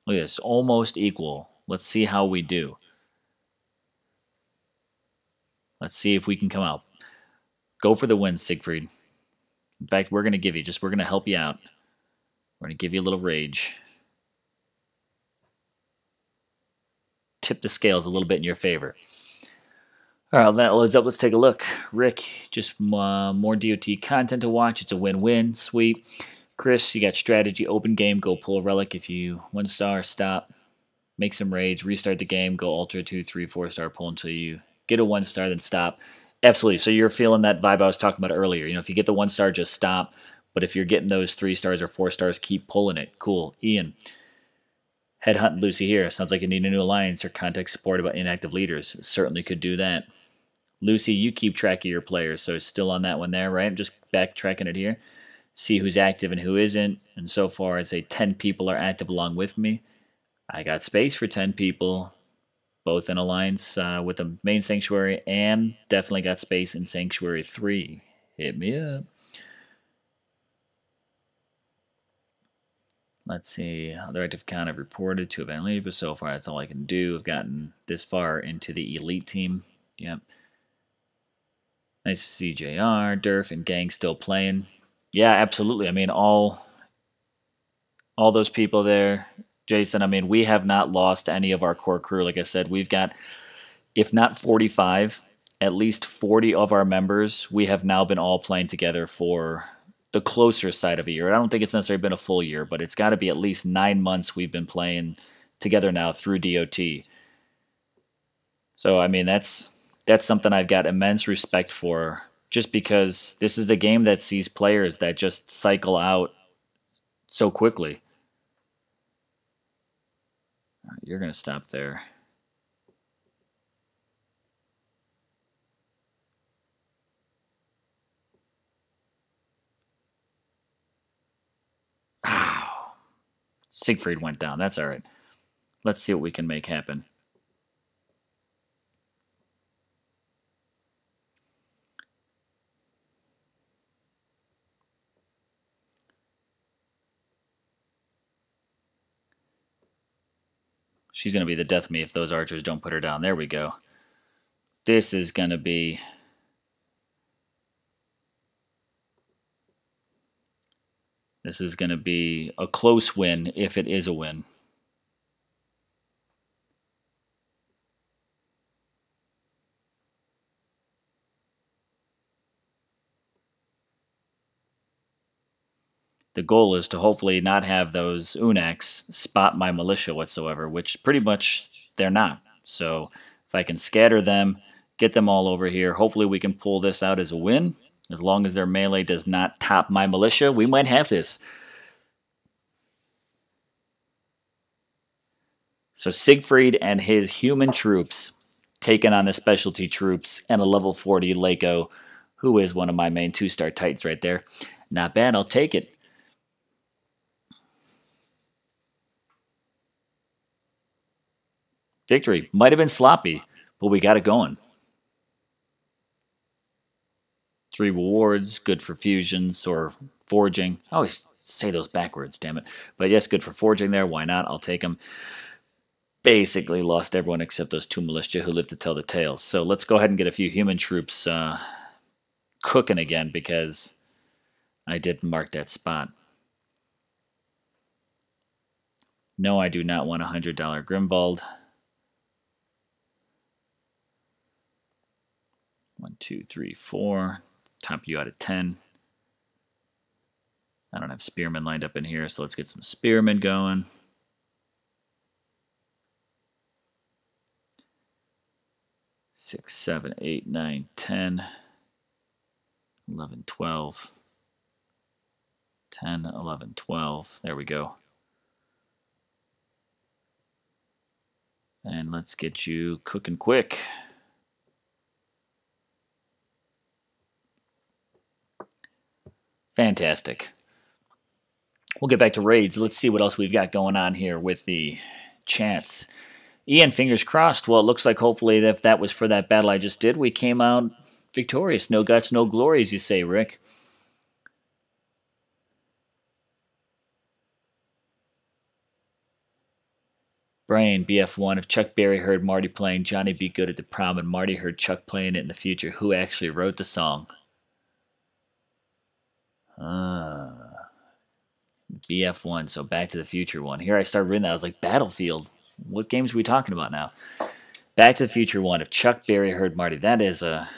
Look at this, almost equal. Let's see how we do. Let's see if we can come out. Go for the win, Siegfried. In fact, we're going to give you, we're going to help you out. We're going to give you a little rage. Tip the scales a little bit in your favor. All right, that loads up. Let's take a look. Rick, just more DOT content to watch. It's a win-win. Sweet. Chris, you got strategy, open game, go pull a relic. If you 1-star, stop. Make some raids, restart the game, go ultra 2, 3, 4-star pull until you get a 1-star, then stop. Absolutely. So you're feeling that vibe I was talking about earlier. If you get the 1-star, just stop. But if you're getting those 3 stars or 4 stars, keep pulling it. Cool. Ian. Headhunt Lucy here. Sounds like you need a new alliance or contact support about inactive leaders. Certainly could do that. Lucy, you keep track of your players, so still on that one there, right? I'm just backtracking it here. See who's active and who isn't. And so far, I'd say 10 people are active along with me. I got space for 10 people, both in alliance with the main sanctuary, and definitely got space in Sanctuary 3. Hit me up. Let's see. Other active count I've reported to event lead, but so far that's all I can do. I've gotten this far into the elite team. Yep. Nice to see JR, Durf, and Gang still playing. Yeah, absolutely. I mean, all those people there, Jason. I mean, we have not lost any of our core crew. Like I said, we've got, if not 45, at least 40 of our members. We have now been all playing together for the closer side of a year. I don't think it's necessarily been a full year, but it's got to be at least 9 months we've been playing together now through DOT. So I mean, that's something I've got immense respect for, just because this is a game that sees players that just cycle out so quickly. All right, you're gonna stop there. Ow. Siegfried went down. That's all right. Let's see what we can make happen. She's going to be the death of me if those archers don't put her down. There we go. This is going to be... This is going to be a close win if it is a win. The goal is to hopefully not have those Unaks spot my militia whatsoever, which pretty much they're not. So if I can scatter them, get them all over here, hopefully we can pull this out as a win. As long as their melee does not top my militia, we might have this. So Siegfried and his human troops taking on the specialty troops and a level 40 Lako, who is one of my main 2-star Titans right there. Not bad, I'll take it. Victory. Might have been sloppy, but we got it going. 3 rewards, good for fusions or forging. I always say those backwards, damn it. But yes, good for forging there. Why not? I'll take them. Basically lost everyone except those 2 militia who lived to tell the tale. So let's go ahead and get a few human troops cooking again, because I didn't mark that spot. No, I do not want a $100 Grimwald. 1, 2, 3, 4. Top you out of 10. I don't have spearmen lined up in here, so let's get some spearmen going. Six, 7, 8, 9, 10, 11, 12, 10, 11, 12. There we go. And let's get you cooking quick. Fantastic. We'll get back to raids. Let's see what else we've got going on here with the chats. Ian, fingers crossed. Well, it looks like hopefully if that was for that battle I just did, we came out victorious. No guts, no glory, as you say, Rick. Brain, BF1. If Chuck Berry heard Marty playing Johnny Be Good at the prom and Marty heard Chuck playing it in the future, who actually wrote the song? BF1, so Back to the Future one. Here I started reading that. I was like, Battlefield. What games are we talking about now? Back to the Future one. If Chuck Berry heard Marty, that's a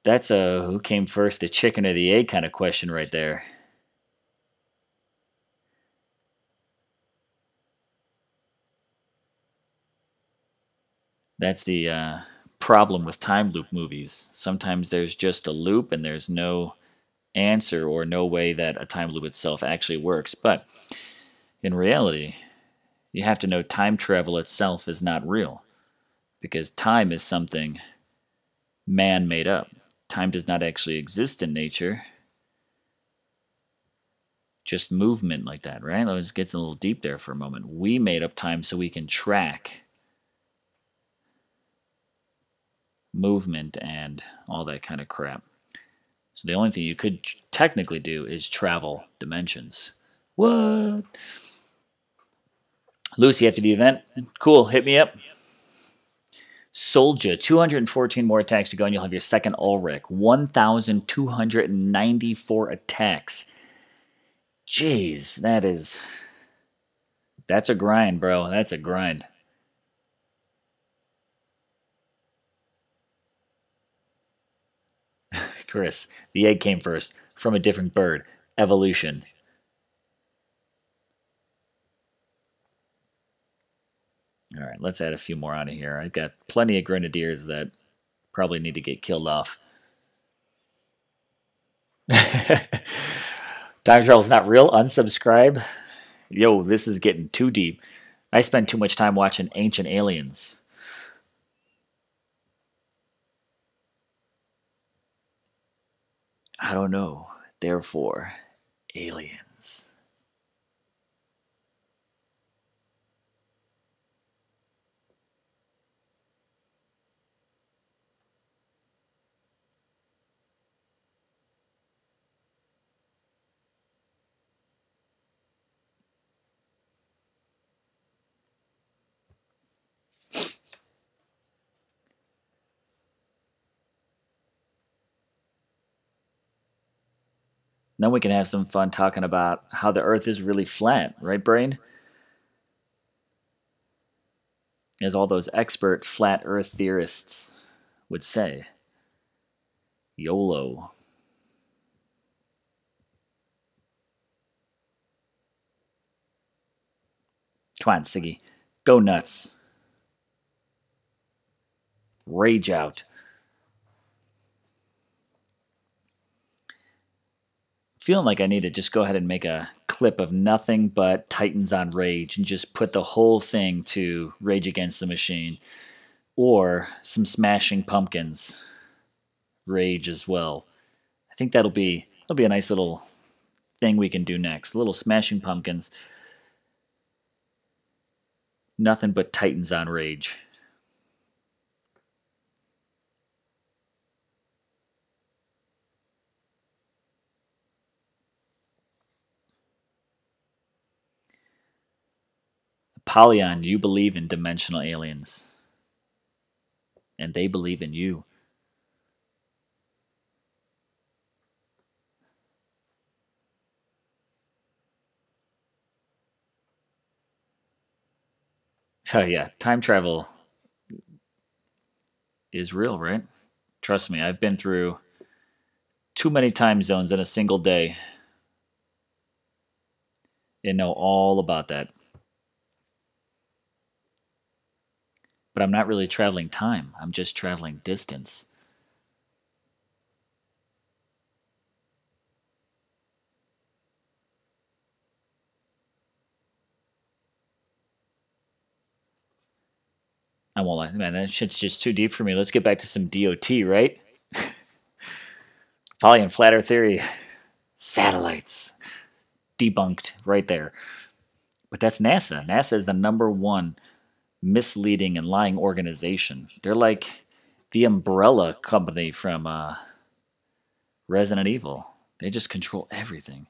who came first, the chicken or the egg kind of question right there. That's the problem with time loop movies. Sometimes there's just a loop and there's no answer or no way that a time loop itself actually works. But in reality, you have to know time travel itself is not real, because time is something man made up. Time does not actually exist in nature, just movement like that, right? Let's get a little deep there for a moment. We made up time so we can track movement and all that kind of crap. So the only thing you could technically do is travel dimensions. What? Lucy, after the event, cool, hit me up. Soldier, 214 more attacks to go, and you'll have your second Ulrich. 1,294 attacks. Jeez, that's a grind, bro. That's a grind. Chris, the egg came first from a different bird. Evolution. All right, let's add a few more out of here. I've got plenty of grenadiers that probably need to get killed off. Time travel is not real. Unsubscribe. Yo, this is getting too deep. I spend too much time watching Ancient Aliens. I don't know. Therefore, aliens. Then we can have some fun talking about how the Earth is really flat, right, Brain? As all those expert flat Earth theorists would say. YOLO. Come on, Siggy. Go nuts. Rage out. Feeling like I need to just go ahead and make a clip of nothing but Titans on Rage and just put the whole thing to Rage Against the Machine. Or some Smashing Pumpkins Rage as well. I think that'll be a nice little thing we can do next. Little Smashing Pumpkins. Nothing but Titans on Rage. Apollyon, you believe in dimensional aliens. And they believe in you. So yeah, time travel is real, right? Trust me, I've been through too many time zones in a single day and know all about that. But I'm not really traveling time. I'm just traveling distance. I won't lie, man, that shit's just too deep for me. Let's get back to some DOT, right? Poly and flat earth theory. Satellites. Debunked right there. But that's NASA. NASA is the #1 misleading and lying organization. They're like the umbrella company from Resident Evil. They just control everything.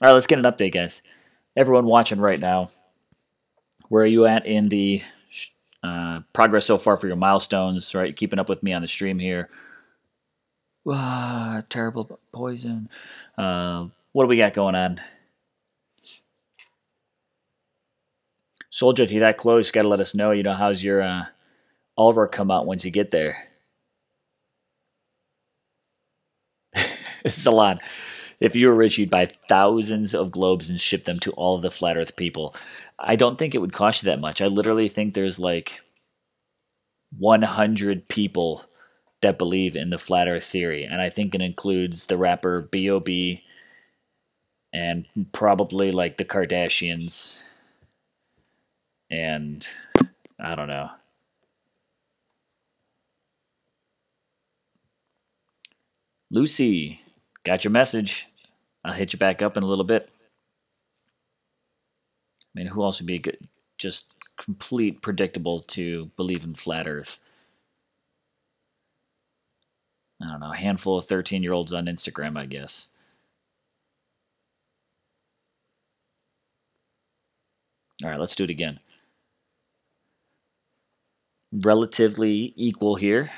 All right, let's get an update, guys. Everyone watching right now, where are you at in the progress so far for your milestones? Right, keeping up with me on the stream here. Terrible poison. What do we got going on? Soldier, if you're that close, got to let us know. You know, how's your Oliver come out once you get there? It's a lot. If you were rich, you'd buy thousands of globes and ship them to all of the flat Earth people. I don't think it would cost you that much. I literally think there's like 100 people that believe in the flat Earth theory, and I think it includes the rapper B.O.B. and probably like the Kardashians, and I don't know. Lucy, got your message. I'll hit you back up in a little bit. I mean, who else would be good? Just complete predictable to believe in flat Earth. I don't know, a handful of 13-year-olds on Instagram, I guess. All right, let's do it again. Relatively equal here.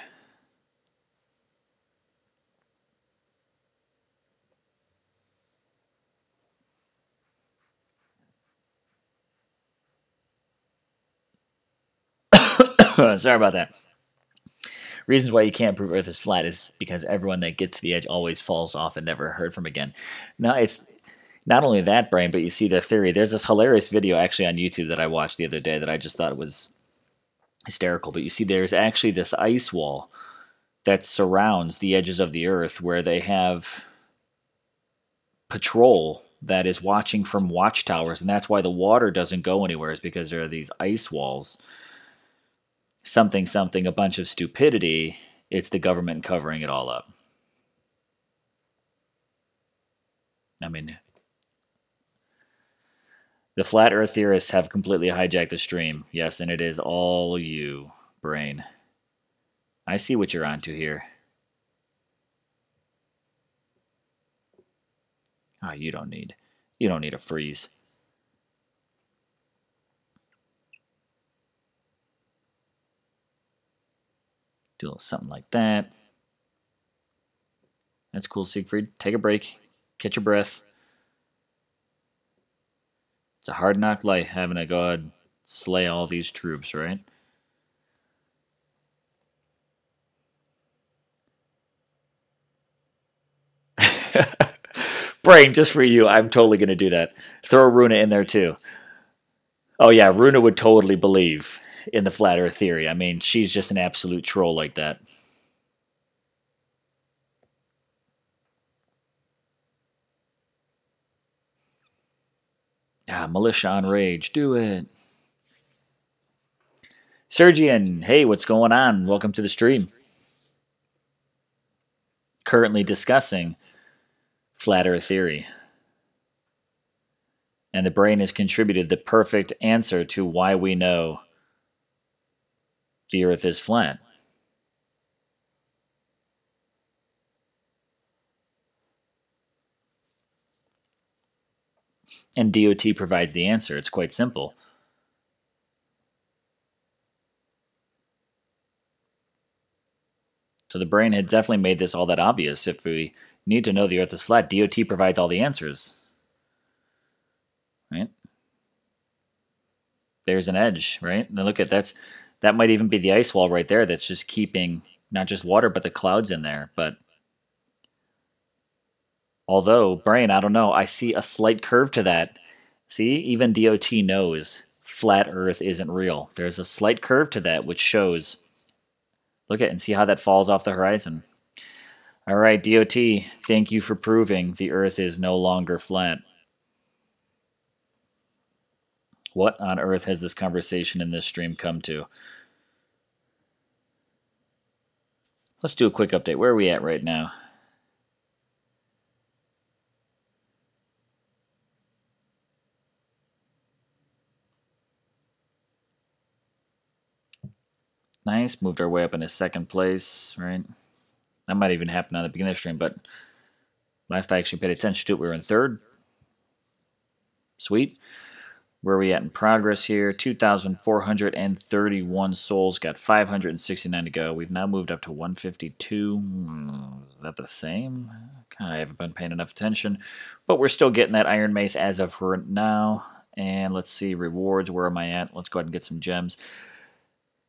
Sorry about that. Reasons why you can't prove Earth is flat is because everyone that gets to the edge always falls off and never heard from again. No, it's not only that, Brain, but you see the theory. There's this hilarious video actually on YouTube that I watched the other day that I just thought was hysterical. But you see there's actually this ice wall that surrounds the edges of the Earth where they have patrol that is watching from watchtowers, and that's why the water doesn't go anywhere, is because there are these ice walls. Something, something, a bunch of stupidity. It's the government covering it all up. I mean, the flat earth theorists have completely hijacked the stream. Yes, and it is all you, Brain. I see what you're onto here. Oh, you don't need a freeze. Do a little something like that. That's cool, Siegfried. Take a break. Catch your breath. It's a hard knock life having to go and slay all these troops, right? Brain, just for you, I'm totally going to do that. Throw Runa in there, too. Oh, yeah, Runa would totally believe in the flat earth theory. I mean, she's just an absolute troll like that. Ah, militia on rage. Do it. Sergian, hey, what's going on? Welcome to the stream. Currently discussing flat earth theory. And the Brain has contributed the perfect answer to why we know the earth is flat. And DOT provides the answer. It's quite simple. So the Brain had definitely made this all that obvious. If we need to know the earth is flat, DOT provides all the answers. Right? There's an edge, right? Now look at that might even be the ice wall right there that's just keeping not just water but the clouds in there. But although, Brain, I don't know, I see a slight curve to that. See, even DOT knows flat earth isn't real. There's a slight curve to that which shows, look at and see how that falls off the horizon. All right, DOT, thank you for proving the earth is no longer flat. What on earth has this conversation in this stream come to? Let's do a quick update. Where are we at right now? Nice. Moved our way up into second place, right? That might even happen on the beginning of the stream, but last I actually paid attention to it, we were in third. Sweet. Where are we at in progress here? 2,431 souls. Got 569 to go. We've now moved up to 152. Is that the same? I haven't been paying enough attention. But we're still getting that Iron Mace as of now. And let's see, rewards. Where am I at? Let's go ahead and get some gems.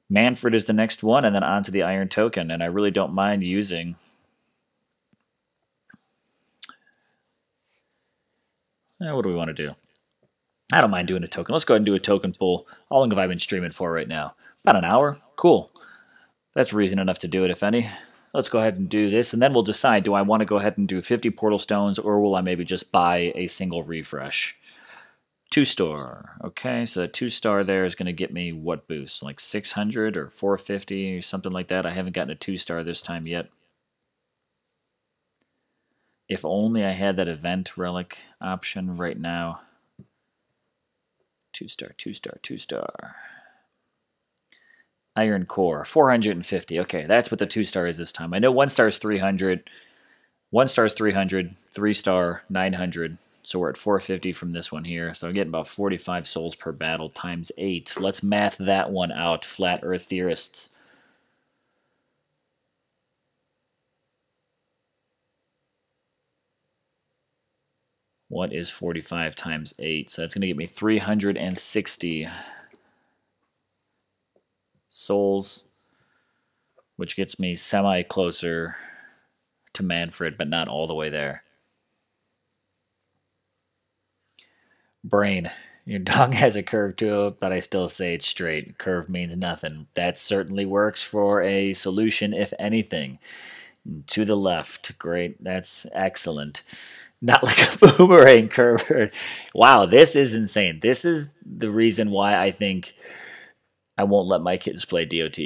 Manfred is the next one, and then on to the Iron Token. And I really don't mind using... what do we want to do? I don't mind doing a token. Let's go ahead and do a token pull. How long have I been streaming for right now? About an hour. Cool. That's reason enough to do it, if any. Let's go ahead and do this, and then we'll decide, do I want to go ahead and do 50 portal stones, or will I maybe just buy a single refresh? 2-star. Okay, so the 2-star there is going to get me what boost? Like 600 or 450 or something like that. I haven't gotten a 2-star this time yet. If only I had that event relic option right now. 2-star, 2-star, 2-star. Iron core, 450. Okay, that's what the 2-star is this time. I know 1-star is 300. 1-star is 300. 3-star, 900. So we're at 450 from this one here. So I'm getting about 45 souls per battle times 8. Let's math that one out, flat earth theorists. What is 45 times 8? So that's going to give me 360 souls, which gets me semi-closer to Manfred, but not all the way there. Brain. Your dog has a curve to it, but I still say it's straight. Curve means nothing. That certainly works for a solution, if anything. To the left. Great. That's excellent. Not like a boomerang curve. Wow, this is insane. This is the reason why I think I won't let my kids play DOT.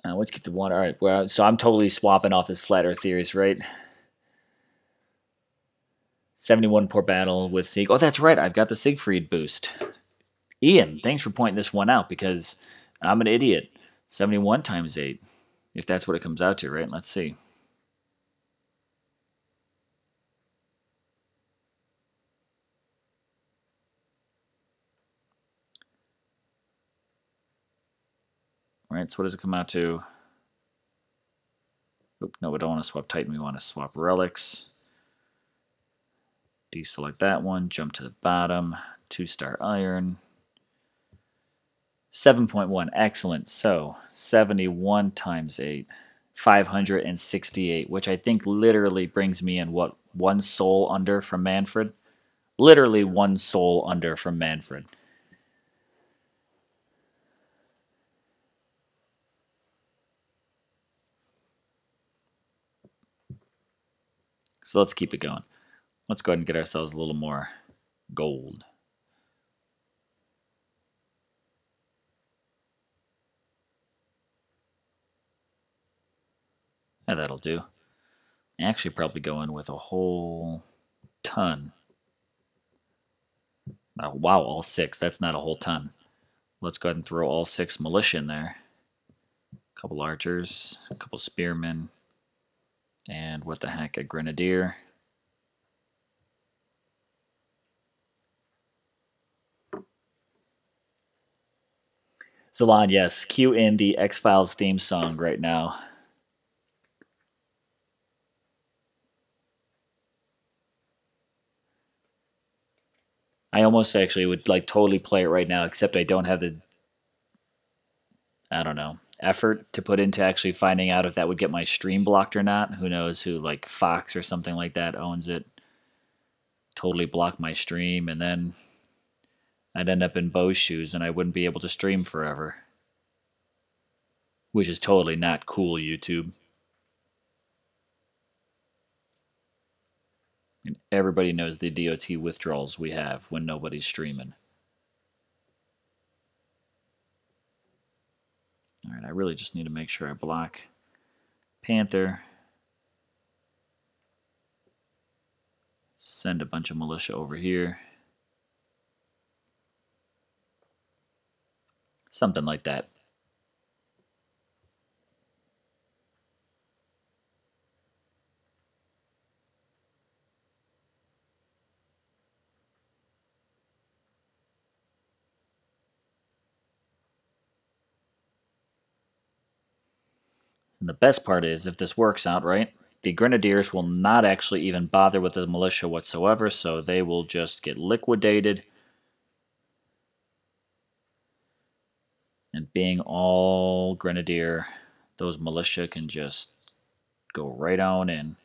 Let's get the one. All right. Well, so I'm totally swapping off this flat earth theories, right? 71 per battle with Sieg. Oh, that's right. I've got the Siegfried boost. Ian, thanks for pointing this one out because I'm an idiot. 71 times 8, if that's what it comes out to, right? Let's see. All right, so what does it come out to? Oop, no, we don't want to swap Titan. We want to swap relics. Deselect that one. Jump to the bottom. 2-star iron. 7.1. Excellent. So 71 times 8. 568, which I think literally brings me in, what, 1 soul under from Manfred? Literally 1 soul under from Manfred. So let's keep it going. Let's go ahead and get ourselves a little more gold. Yeah, that'll do. Actually, probably go in with a whole ton. Oh, wow, all 6. That's not a whole ton. Let's go ahead and throw all 6 militia in there. A couple archers, a couple spearmen, and what the heck, a grenadier. Zalon, yes. Cue in the X-Files theme song right now. I almost actually would like totally play it right now, except I don't have the, I don't know, effort to put into actually finding out if that would get my stream blocked or not. Who knows who, like Fox or something like that owns it. Totally block my stream, and then I'd end up in Bo's shoes and I wouldn't be able to stream forever. Which is totally not cool, YouTube. And everybody knows the DOT withdrawals we have when nobody's streaming. Alright, I really just need to make sure I block Panther. Send a bunch of militia over here. Something like that. And the best part is, if this works out right, the Grenadiers will not actually even bother with the militia whatsoever, so they will just get liquidated. And being all Grenadier, those militia can just go right on in.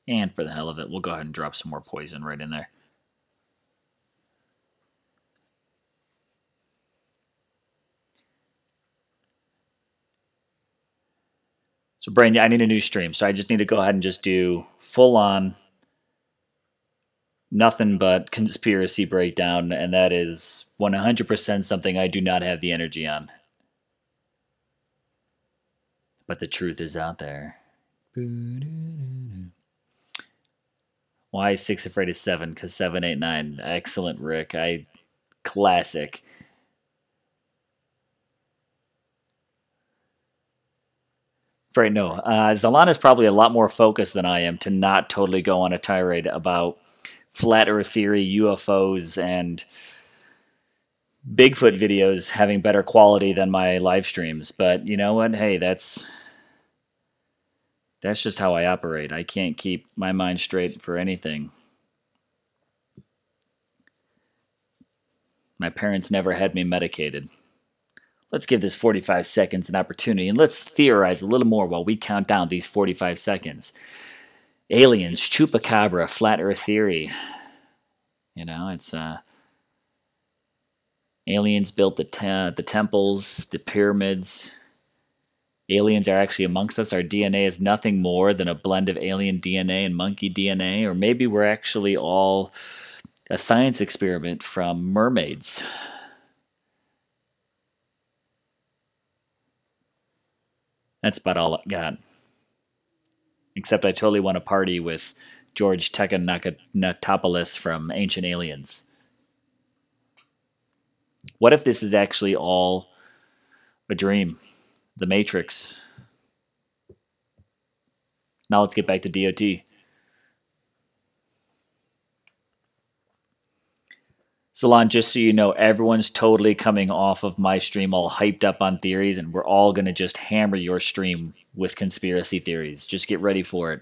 And for the hell of it, we'll go ahead and drop some more poison right in there. So, Brain, I need a new stream. So I just need to go ahead and just do full-on Nothing but conspiracy breakdown, and that is 100% something I do not have the energy on. But the truth is out there. Why is 6 afraid of 7? Because 7, 8, 9. Excellent, Rick. Classic. Right, no. Zalan is probably a lot more focused than I am to not totally go on a tirade about flat earth theory, UFOs, and Bigfoot videos having better quality than my live streams. But you know what? Hey, that's just how I operate. I can't keep my mind straight for anything. My parents never had me medicated. Let's give this 45 seconds an opportunity and let's theorize a little more while we count down these 45 seconds. Aliens, chupacabra, flat earth theory. You know, it's aliens built the temples, the pyramids. Aliens are actually amongst us. Our DNA is nothing more than a blend of alien DNA and monkey DNA, or maybe we're actually all a science experiment from mermaids. That's about all I got. Except I totally want to party with George Tekanakatopoulos from Ancient Aliens. What if this is actually all a dream? The Matrix. Now let's get back to DOT. Salon, just so you know, everyone's totally coming off of my stream all hyped up on theories, and we're all going to just hammer your stream with conspiracy theories. Just get ready for it.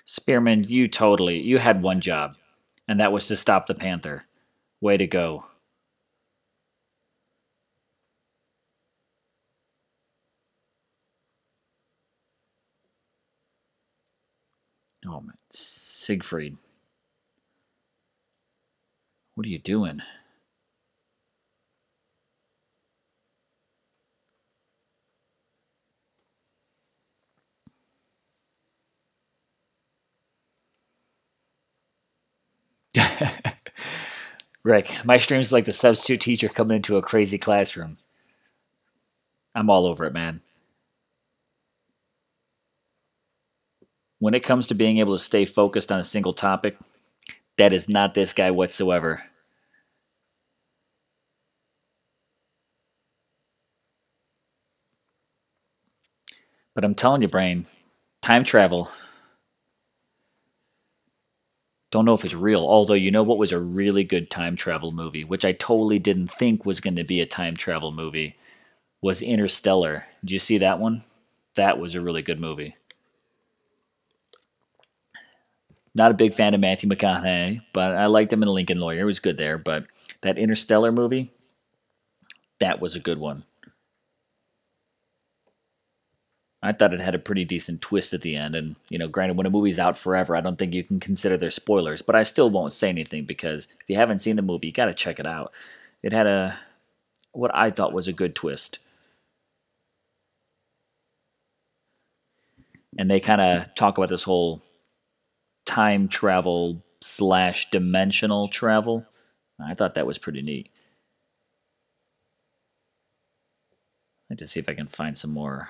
Spearman, you had one job, and that was to stop the Panther. Way to go. Oh, man. Siegfried, what are you doing? Rick, my stream's like the substitute teacher coming into a crazy classroom. I'm all over it, man. When it comes to being able to stay focused on a single topic, that is not this guy whatsoever. But I'm telling you, Brain, time travel. Don't know if it's real. Although, you know what was a really good time travel movie, which I totally didn't think was going to be a time travel movie, was Interstellar. Did you see that one? That was a really good movie. Not a big fan of Matthew McConaughey, but I liked him in Lincoln Lawyer. It was good there. But that Interstellar movie, that was a good one. I thought it had a pretty decent twist at the end. And, you know, granted, when a movie's out forever, I don't think you can consider their spoilers, but I still won't say anything because if you haven't seen the movie, you got to check it out. It had what I thought was a good twist. And they kind of talk about this whole time travel slash dimensional travel. I thought that was pretty neat. I'd like to see if I can find some more.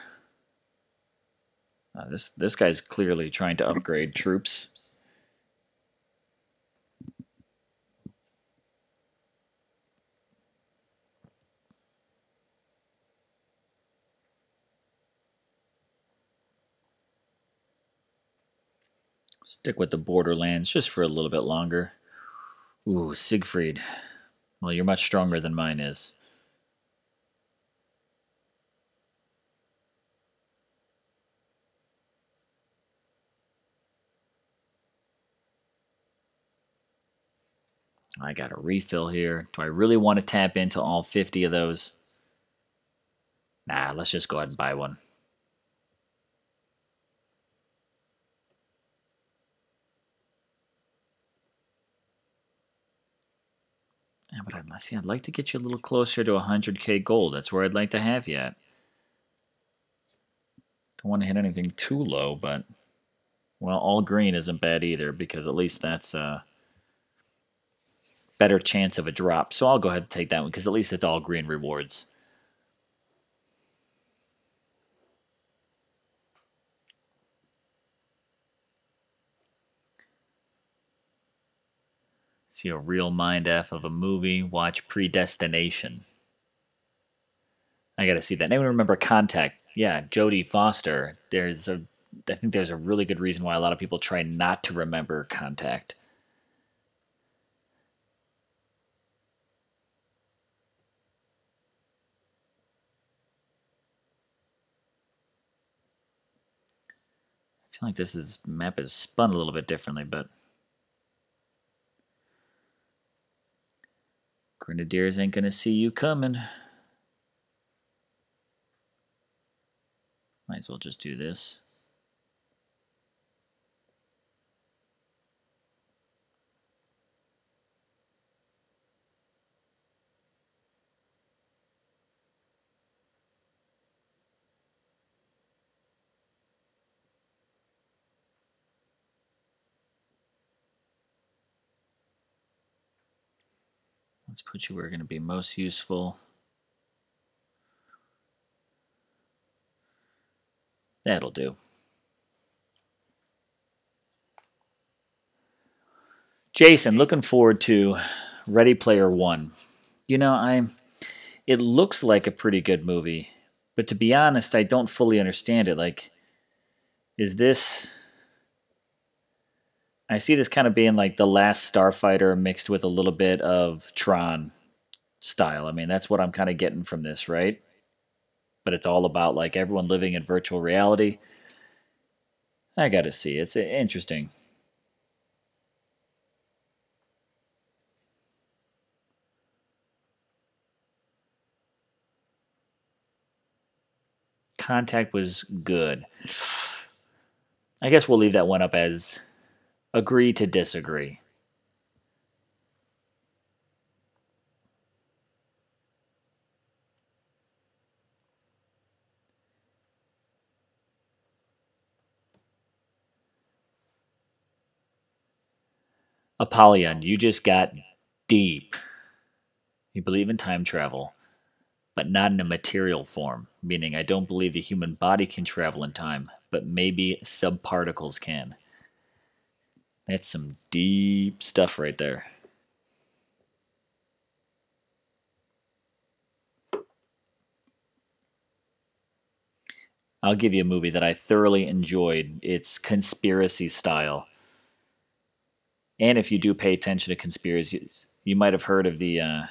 This guy's clearly trying to upgrade troops. Stick with the borderlands just for a little bit longer. Ooh, Siegfried. Well, you're much stronger than mine is. I got a refill here. Do I really want to tap into all 50 of those? Nah, let's just go ahead and buy one. Yeah, but I'd like to get you a little closer to 100k gold. That's where I'd like to have you at. Don't want to hit anything too low, but well, all green isn't bad either because at least that's a better chance of a drop. So I'll go ahead and take that one because at least it's all green rewards. See a real mind F of a movie. Watch Predestination. I gotta see that. Anyone remember Contact? Yeah, Jodie Foster. I think there's a really good reason why a lot of people try not to remember Contact. I feel like map is spun a little bit differently, but Grenadiers ain't gonna see you coming. Might as well just do this. Let's put you where you're going to be most useful. That'll do. Jason, looking forward to Ready Player One. You know, it looks like a pretty good movie, but to be honest, I don't fully understand it. Like, is this? I see this kind of being like the last Starfighter mixed with a little bit of Tron style. I mean, that's what I'm kind of getting from this, right? But it's all about like everyone living in virtual reality. I got to see. It's interesting. Contact was good. I guess we'll leave that one up as agree to disagree. Apollyon, you just got deep. You believe in time travel, but not in a material form, meaning I don't believe the human body can travel in time, but maybe subparticles can. That's some deep stuff right there. I'll give you a movie that I thoroughly enjoyed. It's conspiracy style. And if you do pay attention to conspiracies, you might have heard of the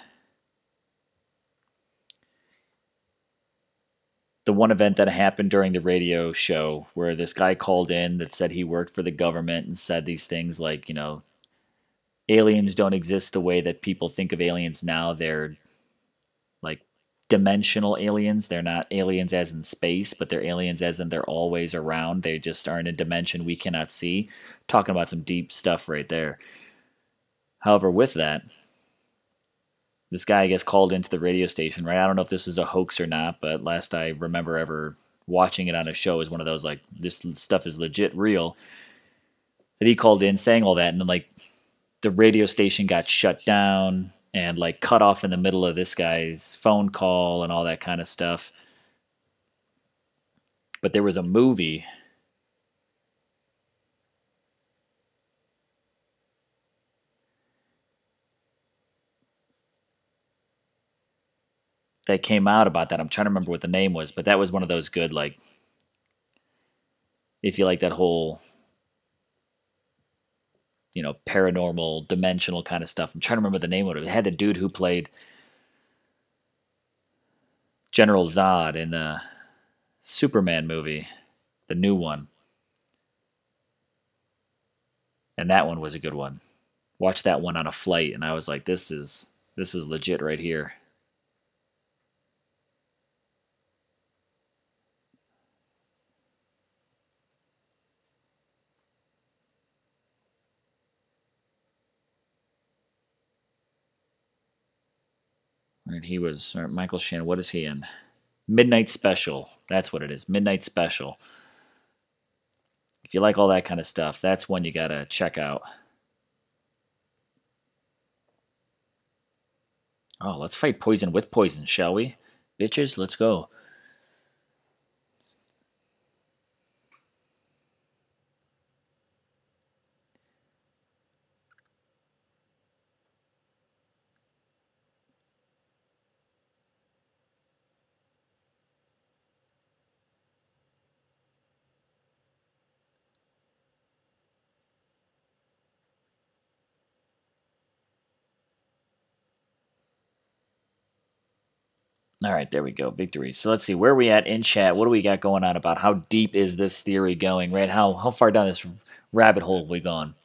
one event that happened during the radio show where this guy called in that said he worked for the government and said these things like, aliens don't exist the way that people think of aliens now. They're like dimensional aliens. They're not aliens as in space, but they're aliens as in they're always around. They just are in a dimension we cannot see. Talking about some deep stuff right there. However, with that, this guy, I guess, called into the radio station, right? I don't know if this was a hoax or not, but last I remember ever watching it on a show is one of those, like, this stuff is legit real. That he called in saying all that, and then, like, the radio station got shut down and, like, cut off in the middle of this guy's phone call and all that kind of stuff. But there was a movie that came out about that. I'm trying to remember what the name was, but that was one of those good, like, if you like that whole, paranormal, dimensional kind of stuff. I'm trying to remember the name of it. It had the dude who played General Zod in the Superman movie, the new one. And that one was a good one. Watched that one on a flight, and I was like, this is legit right here. And he was Michael Shannon. What is he in? Midnight Special. That's what it is. Midnight Special. If you like all that kind of stuff, that's one you gotta check out. Oh, let's fight poison with poison, shall we? Bitches, let's go. All right, there we go. Victory. So let's see where are we at in chat. What do we got going on about how deep is this theory going? Right? How far down this rabbit hole have we gone?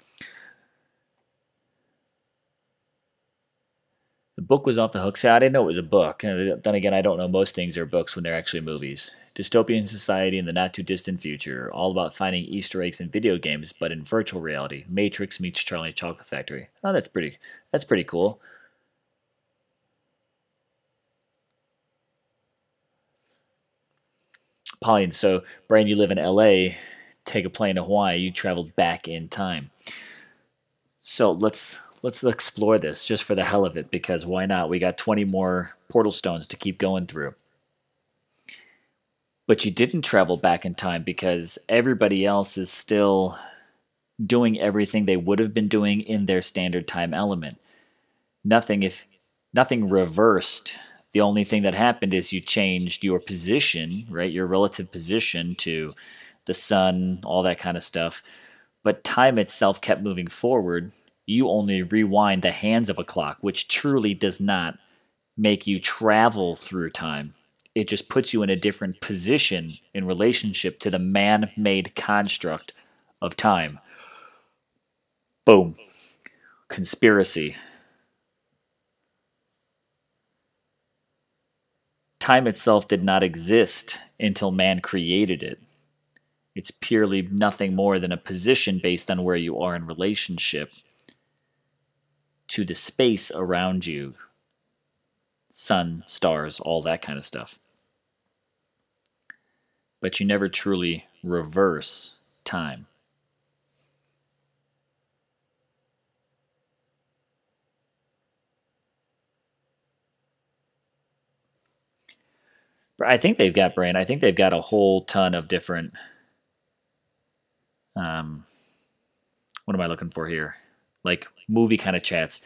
The book was off the hook. See, I didn't know it was a book. And then again, I don't know most things are books when they're actually movies. Dystopian society in the not too distant future, all about finding Easter eggs in video games, but in virtual reality. Matrix meets Charlie Chocolate Factory. Oh, that's pretty cool. Pauline, so Brian, you live in LA, take a plane to Hawaii, you traveled back in time. So let's explore this just for the hell of it, because why not? We got 20 more portal stones to keep going through. But you didn't travel back in time because everybody else is still doing everything they would have been doing in their standard time element. Nothing if nothing reversed. The only thing that happened is you changed your position, right? Your relative position to the sun, all that kind of stuff. But time itself kept moving forward. You only rewind the hands of a clock, which truly does not make you travel through time. It just puts you in a different position in relationship to the man made construct of time. Boom. Conspiracy. Time itself did not exist until man created it. It's purely nothing more than a position based on where you are in relationship to the space around you, sun, stars, all that kind of stuff. But you never truly reverse time. I think they've got brain. I think they've got a whole ton of different. Um, what am I looking for here? Like movie kind of chats.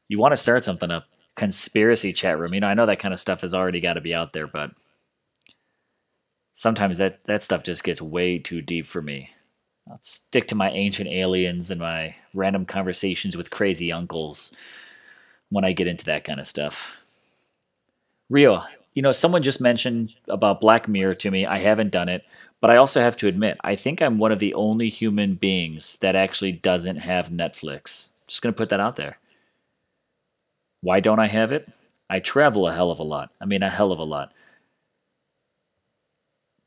You want to start something up? Conspiracy chat room. I know that kind of stuff has already got to be out there, but sometimes that stuff just gets way too deep for me. I'll stick to my ancient aliens and my random conversations with crazy uncles when I get into that kind of stuff. Rio, someone just mentioned about Black Mirror to me. I haven't done it, but I also have to admit, I think I'm one of the only human beings that actually doesn't have Netflix. Just going to put that out there. Why don't I have it? I travel a hell of a lot. I mean, a hell of a lot.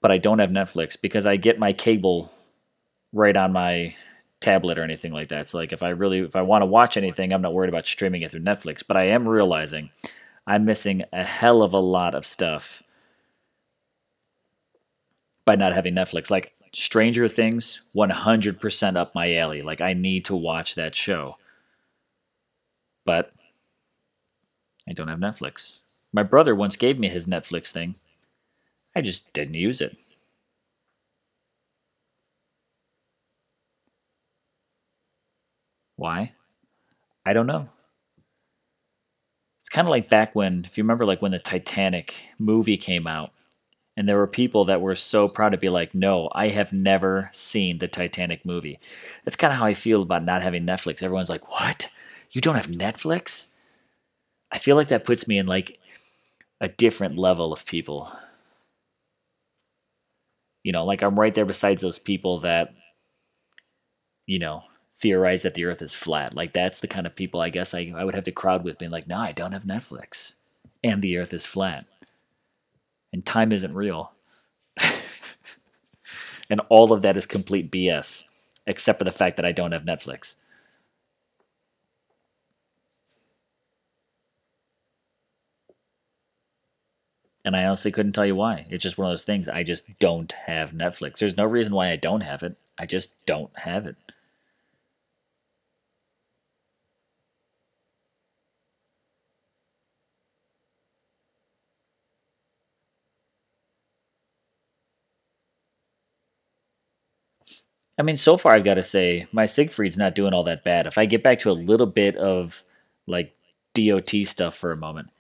But I don't have Netflix because I get my cable right on my tablet or anything like that. So like if I want to watch anything, I'm not worried about streaming it through Netflix. But I am realizing I'm missing a hell of a lot of stuff by not having Netflix. Like Stranger Things, 100% up my alley. Like I need to watch that show. But I don't have Netflix. My brother once gave me his Netflix thing. I just didn't use it. Why? I don't know. It's kind of like back when, if you remember, like when the Titanic movie came out, and there were people that were so proud to be like, no, I have never seen the Titanic movie. That's kind of how I feel about not having Netflix. Everyone's like, what? You don't have Netflix? I feel like that puts me in like a different level of people. Like I'm right there besides those people that, you know, theorize that the Earth is flat. Like that's the kind of people I guess I would have to crowd with, being like, no, I don't have Netflix, and the Earth is flat, and time isn't real, and all of that is complete BS, except for the fact that I don't have Netflix. And I honestly couldn't tell you why. It's just one of those things. I just don't have Netflix. There's no reason why I don't have it. I just don't have it. I mean, so far I've got to say my Siegfried's not doing all that bad. If I get back to a little bit of like DOT stuff for a moment,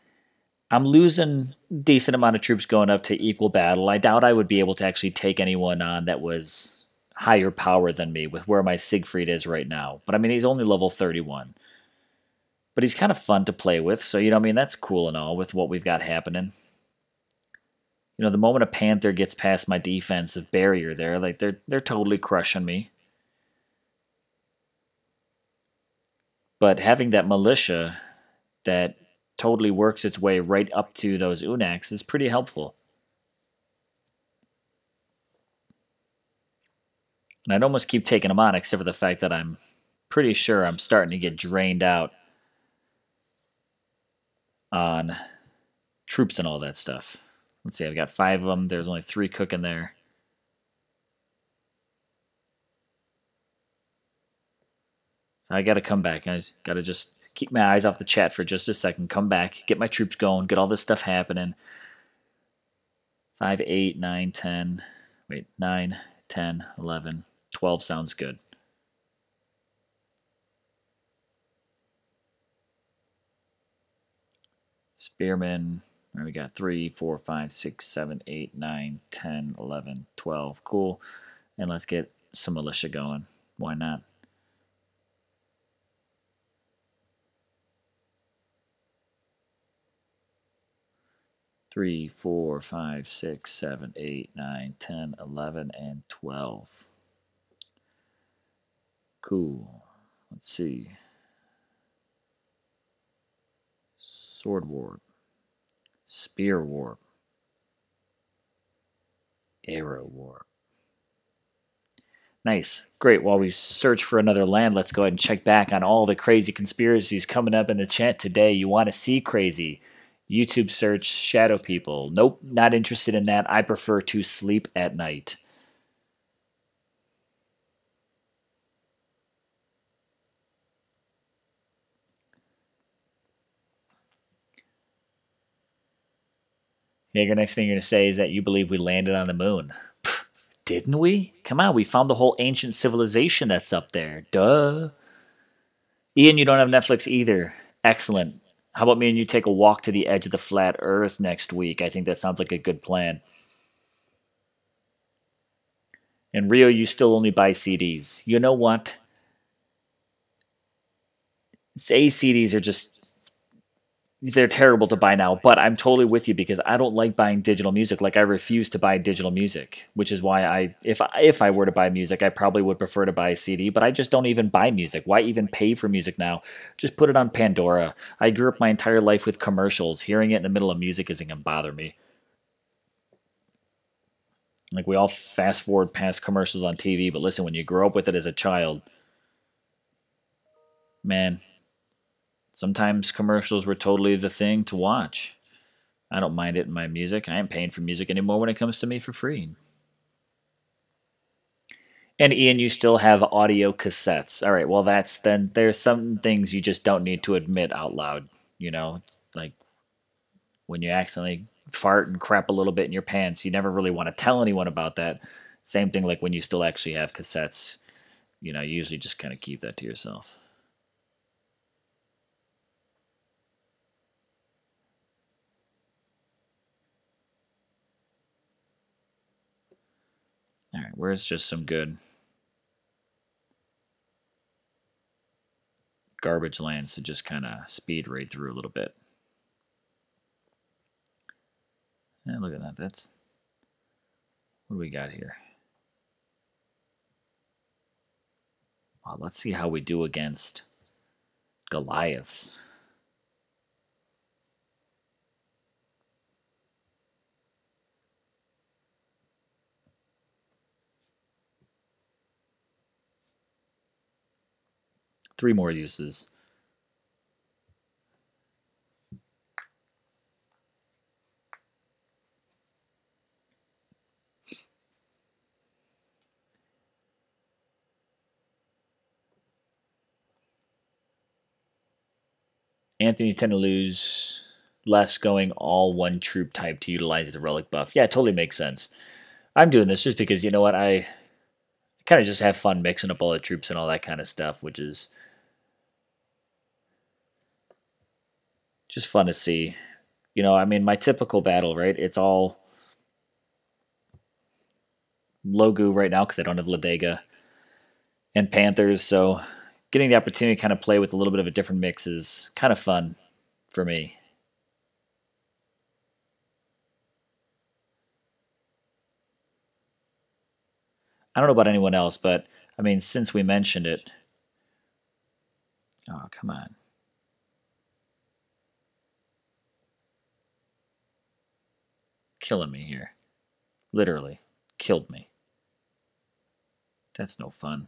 I'm losing decent amount of troops going up to equal battle. I doubt I would be able to actually take anyone on that was higher power than me with where my Siegfried is right now. But I mean, he's only level 31. But he's kind of fun to play with, so I mean, that's cool and all with what we've got happening. The moment a Panther gets past my defensive barrier there, like they're totally crushing me. But having that militia that totally works its way right up to those Unaks is pretty helpful. And I'd almost keep taking them on, except for the fact that I'm pretty sure I'm starting to get drained out on troops and all that stuff. Let's see, I've got 5 of them. There's only 3 cooking there. So I got to come back. I got to just keep my eyes off the chat for just a second. Come back, get my troops going, get all this stuff happening. 5, 8, 9, 10. Wait, 9, 10, 11, 12 sounds good. Spearmen. We got 3, 4, 5, 6, 7, 8, 9, 10, 11, 12. Cool. And let's get some militia going. Why not? Three, 4, 5, 6, 7, 8, 9, 10, 11, and 12. Cool. Let's see. Sword warp. Spear warp. Arrow warp. Nice. Great. While we search for another land, let's go ahead and check back on all the crazy conspiracies coming up in the chat today. You want to see crazy? YouTube search shadow people. Nope, not interested in that. I prefer to sleep at night. Yeah, your next thing you're going to say is that you believe we landed on the moon. Pfft, didn't we? Come on, we found the whole ancient civilization that's up there. Duh. Ian, you don't have Netflix either. Excellent. How about me and you take a walk to the edge of the flat earth next week? I think that sounds like a good plan. And Rio, you still only buy CDs. You know what? Say CDs are just they're terrible to buy now, but I'm totally with you because I don't like buying digital music. Like I refuse to buy digital music, which is why if I were to buy music, I probably would prefer to buy a CD, but I just don't even buy music. Why even pay for music now? Just put it on Pandora. I grew up my entire life with commercials. Hearing it in the middle of music isn't going to bother me. Like we all fast forward past commercials on TV, but listen, when you grow up with it as a child, man, sometimes commercials were totally the thing to watch. I don't mind it in my music. I ain't paying for music anymore when it comes to me for free. And Ian, you still have audio cassettes. All right, well then there's some things you just don't need to admit out loud. It's like when you accidentally fart and crap a little bit in your pants, you never really want to tell anyone about that. Same thing like when you still actually have cassettes. You usually just kind of keep that to yourself. All right, where's just some good garbage lands to just kind of speed right through a little bit. Yeah, look at that. What do we got here? Well, let's see how we do against Goliaths. Three more uses. Anthony tend to lose less going all one troop type to utilize the relic buff. Yeah, it totally makes sense. I'm doing this just because, you know what, I kind of just have fun mixing up all the troops and all that kind of stuff, which is just fun to see. You know, I mean, my typical battle, right? It's all Logu right now because I don't have Ladega and Panthers, so getting the opportunity to kind of play with a little bit of a different mix is kind of fun for me. I don't know about anyone else, but I mean, since we mentioned it, oh, come on. Killing me here. Literally. Killed me. That's no fun.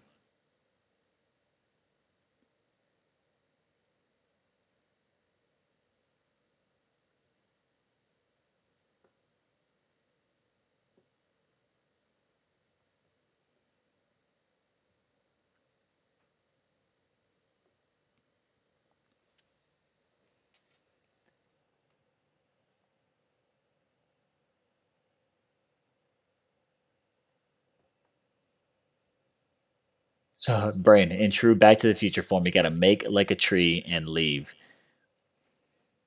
So, Brain, in true Back to the Future form, you gotta make like a tree and leave.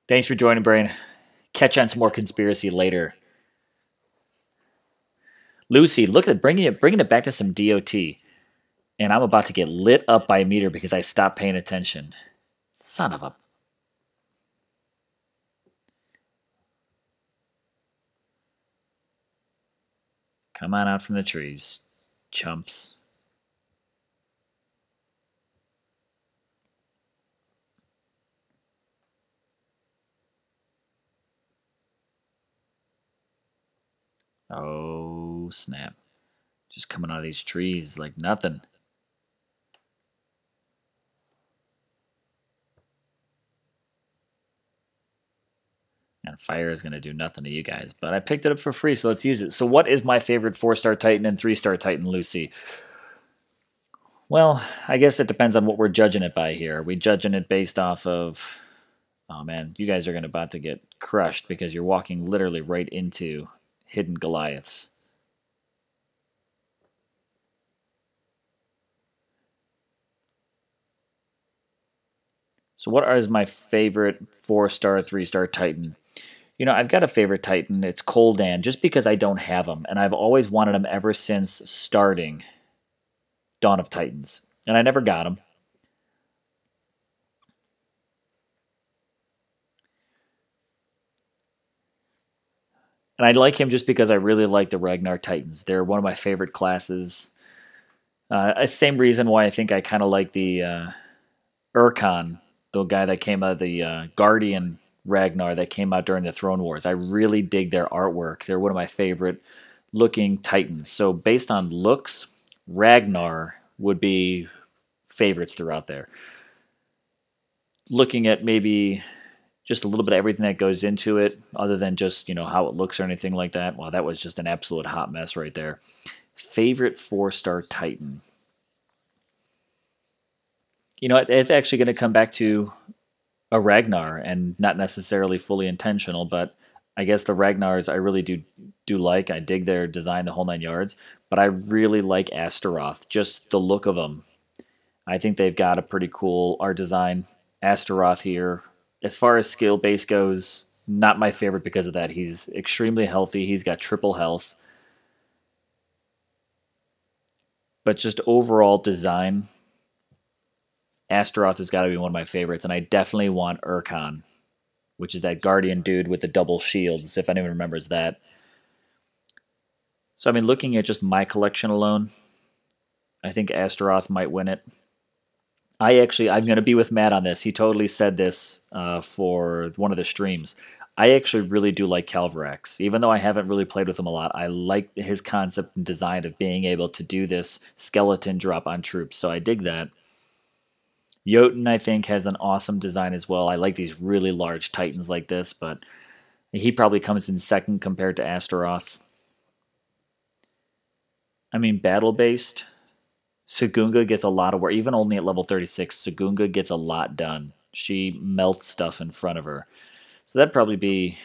Thanks for joining, Brain. Catch on some more conspiracy later. Lucy, look at bringing it back to some DOT. And I'm about to get lit up by a meter because I stopped paying attention. Son of a... Come on out from the trees, chumps. Oh, snap. Just coming out of these trees like nothing. And fire is going to do nothing to you guys. But I picked it up for free, so let's use it. So what is my favorite 4-star Titan and 3-star Titan, Lucy? Well, I guess it depends on what we're judging it by here. Are we judging it based off of... Oh, man, you guys are going to about to get crushed because you're walking literally right into hidden Goliaths. So what is my favorite 4-star, 3-star Titan? You know, I've got a favorite Titan. It's Koldan, just because I don't have him. And I've always wanted him ever since starting Dawn of Titans. And I never got him. And I like him just because I really like the Ragnar Titans. They're one of my favorite classes. Same reason why I think I kind of like the Urkon, the guy that came out of the Guardian Ragnar that came out during the Throne Wars. I really dig their artwork. They're one of my favorite looking Titans. So based on looks, Ragnar would be favorites throughout there. Looking at maybe just a little bit of everything that goes into it, other than just, you know, how it looks or anything like that. Wow, that was just an absolute hot mess right there. Favorite 4-star Titan. You know, it's actually going to come back to a Ragnar, and not necessarily fully intentional, but I guess the Ragnars I really do like. I dig their design, the whole 9 yards, but I really like Astaroth, just the look of them. I think they've got a pretty cool art design. Astaroth here, as far as skill base goes, not my favorite because of that. He's extremely healthy. He's got triple health. But just overall design, Astaroth has got to be one of my favorites, and I definitely want Urkon, which is that Guardian dude with the double shields, if anyone remembers that. So, I mean, looking at just my collection alone, I think Astaroth might win it. I'm going to be with Matt on this. He totally said this for one of the streams. I actually really do like Calvarax. Even though I haven't really played with him a lot, I like his concept and design of being able to do this skeleton drop on troops. So I dig that. Jotun, I think, has an awesome design as well. I like these really large titans like this, but he probably comes in second compared to Astaroth. I mean, battle-based, Sagunga gets a lot of work. Even only at level 36, Sagunga gets a lot done. She melts stuff in front of her. So that'd probably be,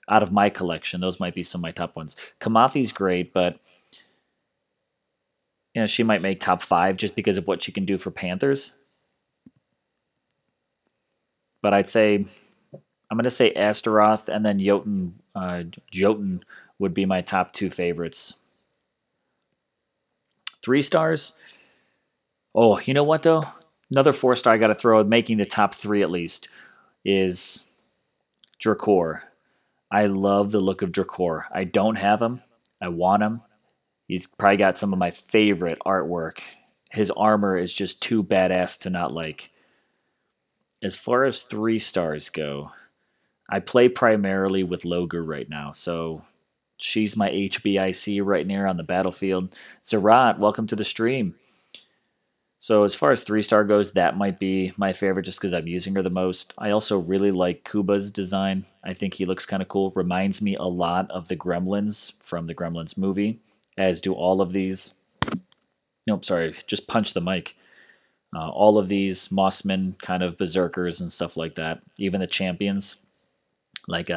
out of my collection, those might be some of my top ones. Kamathi's great, but she might make top 5 just because of what she can do for Panthers. But I'd say I'm going to say Astaroth, and then Jotun would be my top 2 favorites. 3 stars? Oh, you know what, though? Another 4-star I got to throw, making the top 3 at least, is Drakor. I love the look of Drakor. I don't have him. I want him. He's probably got some of my favorite artwork. His armor is just too badass to not like. As far as 3 stars go, I play primarily with Logur right now, so she's my HBIC right near on the battlefield. Zerat, welcome to the stream. So as far as 3-star goes, that might be my favorite just because I'm using her the most. I also really like Kuba's design. I think he looks kind of cool. Reminds me a lot of the Gremlins from the Gremlins movie, as do all of these. Nope, sorry, just punch the mic. All of these Mossman kind of berserkers and stuff like that. Even the champions, like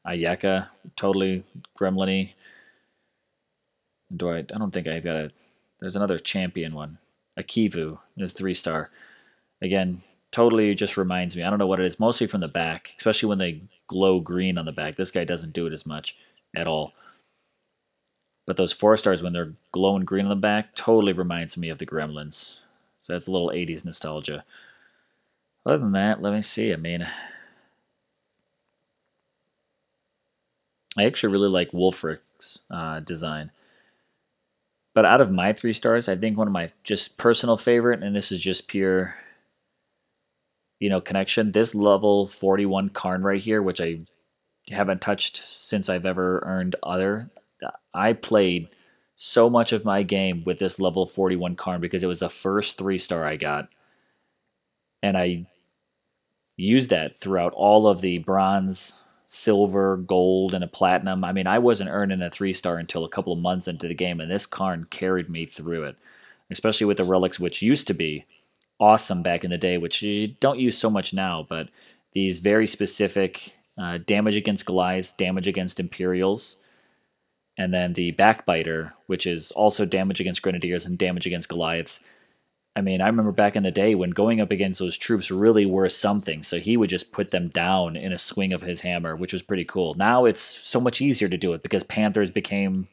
Ayeka, totally gremlin-y. I don't think I've got a... There's another champion one. Akivu, a 3-star. Again, totally just reminds me. I don't know what it is. Mostly from the back, especially when they glow green on the back. This guy doesn't do it as much at all. But those 4-stars, when they're glowing green on the back, totally reminds me of the Gremlins. So that's a little 80s nostalgia. Other than that, let me see. I mean, I actually really like Wolfric's design. But out of my 3 stars, I think one of my just personal favorite, and this is just pure, connection, this level 41 Karn right here, which I haven't touched since I've ever earned other. I played so much of my game with this level 41 Karn because it was the first 3-star I got. And I used that throughout all of the bronze, silver, gold, and a platinum. I mean, I wasn't earning a 3-star until a couple of months into the game, and this Karn carried me through it, especially with the relics, which used to be awesome back in the day, which you don't use so much now, but these very specific damage against Goliaths, damage against Imperials, and then the Backbiter, which is also damage against Grenadiers and damage against Goliaths. I mean, I remember back in the day when going up against those troops really were something. So he would just put them down in a swing of his hammer, which was pretty cool. Now it's so much easier to do it because Panthers became,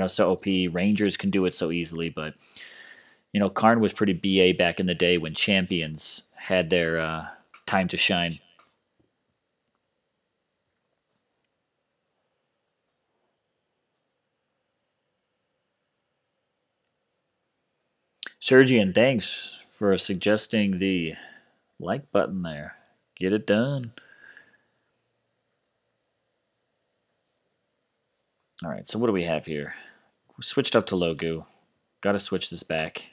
so OP. Rangers can do it so easily. But, Karn was pretty BA back in the day when champions had their time to shine. Sergian, thanks for suggesting the like button there. Get it done. All right, so what do we have here? We switched up to Logu. Got to switch this back.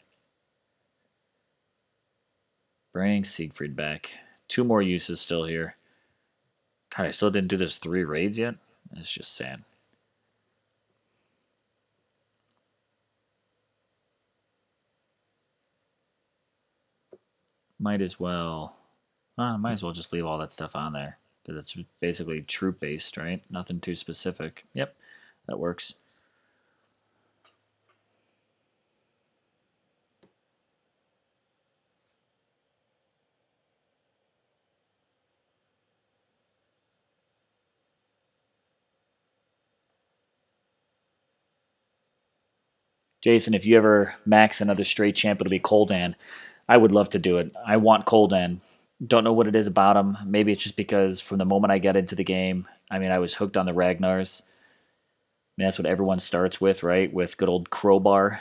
Bring Siegfried back. 2 more uses still here. God, I still didn't do those 3 raids yet? It's just sad. Might as well just leave all that stuff on there. Because it's basically troop-based, right? Nothing too specific. Yep, that works. Jason, if you ever max another straight champ, it'll be Koldan. I would love to do it. I want Koldan. Don't know what it is about him. Maybe it's just because from the moment I got into the game, I mean, I was hooked on the Ragnars. I mean, that's what everyone starts with, right? With good old Crowbar.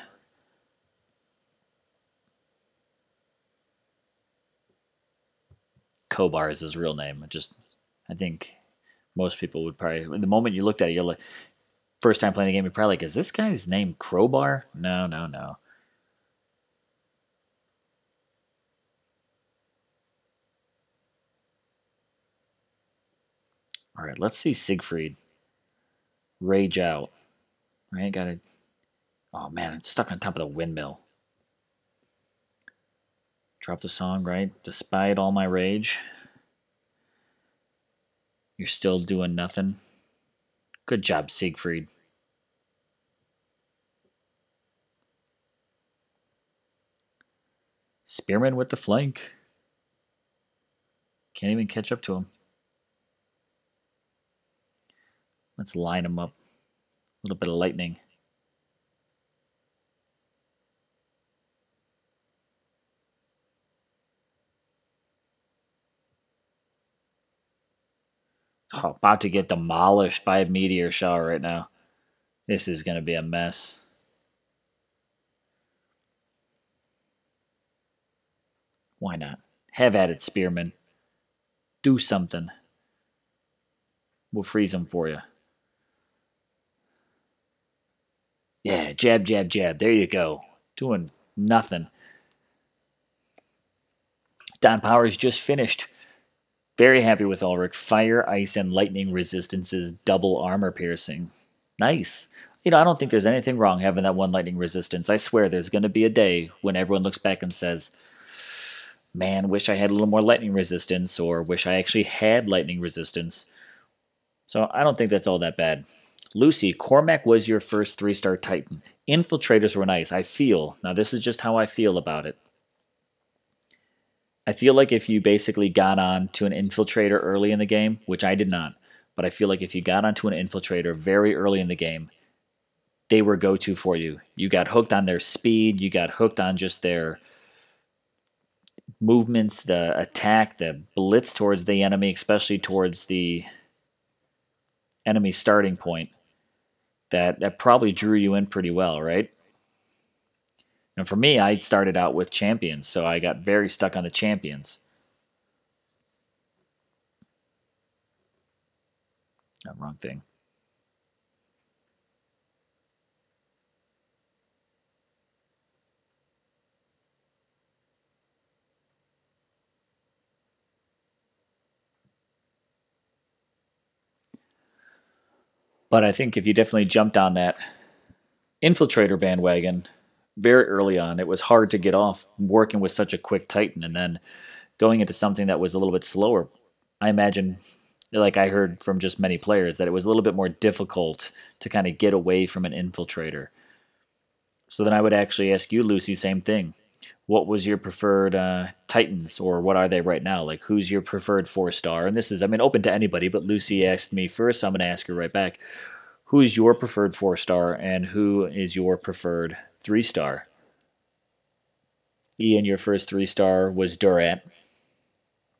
Kobar is his real name. I think most people would probably, the moment you looked at it, you're like, first time playing the game, you're probably like, is this guy's name Crowbar? No, no, no. All right, let's see Siegfried rage out. Right, gotta. Oh man, it's stuck on top of the windmill. Drop the song, right? Despite all my rage, you're still doing nothing. Good job, Siegfried. Spearman with the flank. Can't even catch up to him. Let's line him up. A little bit of lightning. Oh, about to get demolished by a meteor shower right now. This is going to be a mess. Why not? Have at it, Spearman. Do something. We'll freeze him for you. Yeah, jab, jab, jab. There you go. Doing nothing. Don Powers just finished. Very happy with Ulrich. Fire, ice, and lightning resistances, double armor piercing. Nice. You know, I don't think there's anything wrong having that one lightning resistance. I swear there's going to be a day when everyone looks back and says, man, wish I had a little more lightning resistance, or wish I actually had lightning resistance. So I don't think that's all that bad. Lucy, Cormac was your first 3-star Titan. Infiltrators were nice, I feel. Now, this is just how I feel about it. I feel like if you basically got on to an infiltrator early in the game, which I did not, but I feel like if you got onto an infiltrator very early in the game, they were go-to for you. You got hooked on their speed, you got hooked on just their movements, the attack, the blitz towards the enemy, especially towards the enemy starting point. That probably drew you in pretty well, right? And for me, I started out with champions, so I got very stuck on the champions. Oh, wrong thing. But I think if you definitely jumped on that infiltrator bandwagon very early on, it was hard to get off working with such a quick Titan, and then going into something that was a little bit slower. I imagine, like I heard from just many players, that it was a little bit more difficult to kind of get away from an infiltrator. So then I would actually ask you, Lucy, same thing. What was your preferred Titans, or what are they right now? Like, who's your preferred 4-star? And this is, I mean, open to anybody, but Lucy asked me first, so I'm going to ask her right back. Who is your preferred 4-star, and who is your preferred 3-star? Ian, your first 3-star was Durat.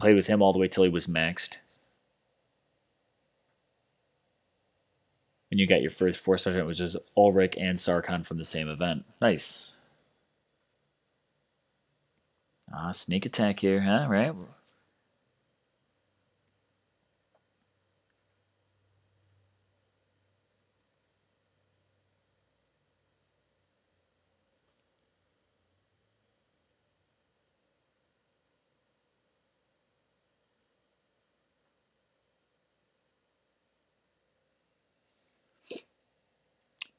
Played with him all the way till he was maxed. And you got your first 4-star, which is Ulrich and Sarkhan from the same event. Nice. Sneak attack here, huh? Right.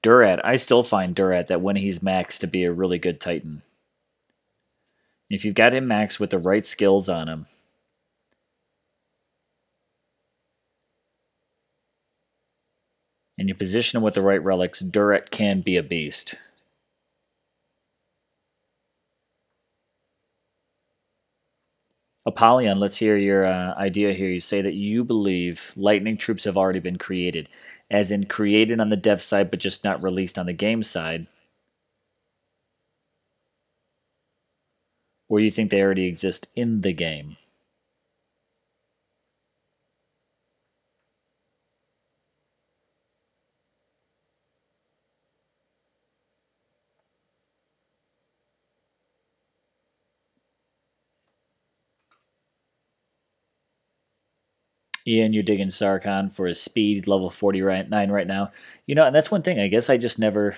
Durat, I still find Durat that when he's maxed to be a really good Titan. If you've got him maxed with the right skills on him, and you position him with the right relics, Durat can be a beast. Apollyon, let's hear your idea here. You say that you believe lightning troops have already been created, as in created on the dev side but just not released on the game side. Or you think they already exist in the game? Ian, you're digging Sarkhan for his speed, level 49 right now. And that's one thing. I guess I just never.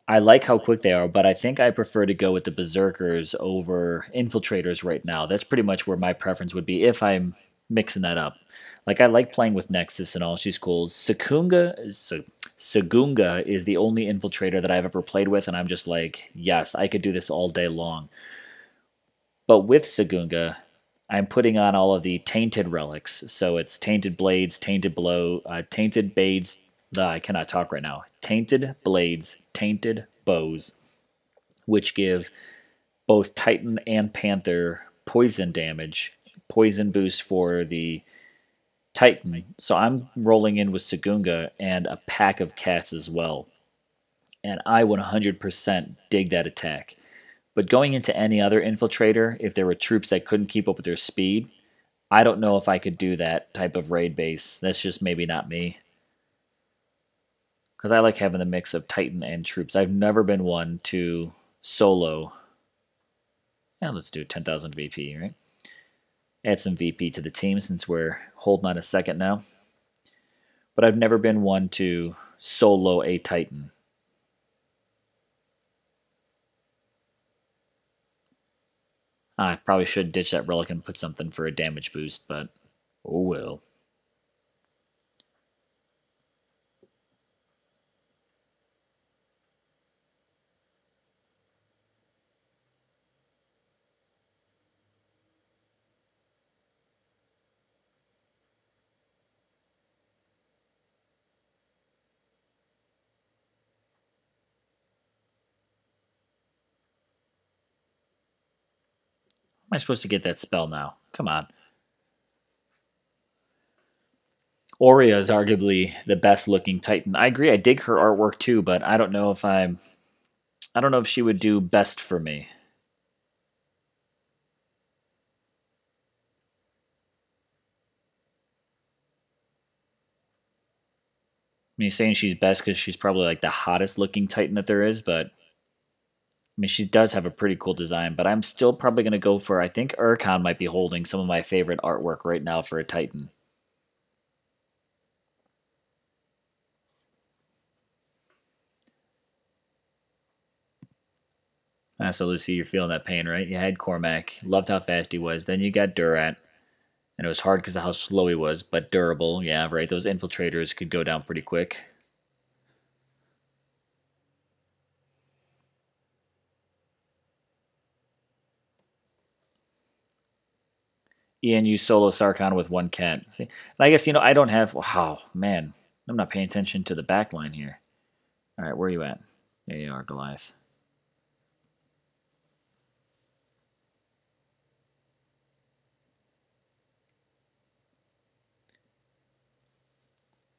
I like how quick they are, but I think I prefer to go with the Berserkers over Infiltrators right now. That's pretty much where my preference would be if I'm mixing that up. Like, I like playing with Nexus and all. She's cool. Sagunga is the only Infiltrator that I've ever played with, and I'm just like, yes, I could do this all day long. But with Sagunga, I'm putting on all of the tainted relics. So it's tainted blades, tainted blades. I cannot talk right now. Tainted blades, tainted bows, which give both Titan and Panther poison damage, poison boost for the Titan. So I'm rolling in with Sagunga and a pack of cats as well. And I 100% dig that attack. But going into any other infiltrator, if there were troops that couldn't keep up with their speed, I don't know if I could do that type of raid base. That's just maybe not me. Because I like having the mix of Titan and troops. I've never been one to solo. Yeah, let's do 10,000 VP, right? Add some VP to the team since we're holding on a second now. But I've never been one to solo a Titan. I probably should ditch that relic and put something for a damage boost, but oh well. Am I supposed to get that spell now? Come on. Aurea is arguably the best looking Titan. I agree. I dig her artwork too, but I don't know if I don't know if she would do best for me. I mean, saying she's best because she's probably like the hottest looking Titan that there is, but I mean, she does have a pretty cool design. But I'm still probably going to go for, I think Urkon might be holding some of my favorite artwork right now for a Titan. So Lucy, you're feeling that pain, right? You had Cormac, loved how fast he was. Then you got Durat, and it was hard because of how slow he was, but durable. Yeah, right. Those infiltrators could go down pretty quick. Ian, you solo Sarkhan with one cat. See, and I guess I don't have. Wow, man, I'm not paying attention to the back line here. All right, where are you at? There you are, Goliath.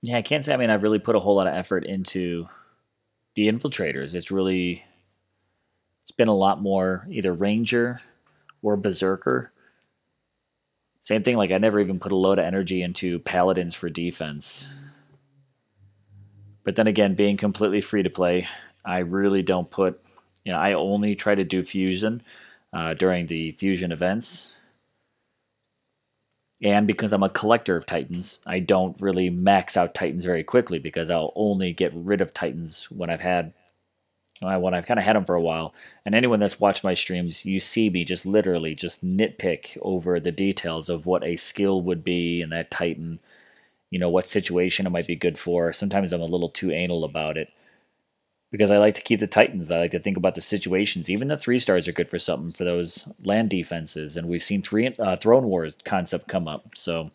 Yeah, I can't say. I mean, I've really put a whole lot of effort into the infiltrators. It's been a lot more either Ranger or Berserker. Same thing. Like I never even put a load of energy into Paladins for defense. But then again, being completely free to play, I really don't put. I only try to do fusion during the fusion events. And because I'm a collector of Titans, I don't really max out Titans very quickly because I'll only get rid of Titans when I've kind of had them for a while. And anyone that's watched my streams, you see me just literally just nitpick over the details of what a skill would be in that Titan, what situation it might be good for. Sometimes I'm a little too anal about it because I like to keep the Titans. I like to think about the situations. Even the 3 stars are good for something for those land defenses. And we've seen Throne Wars concept come up. So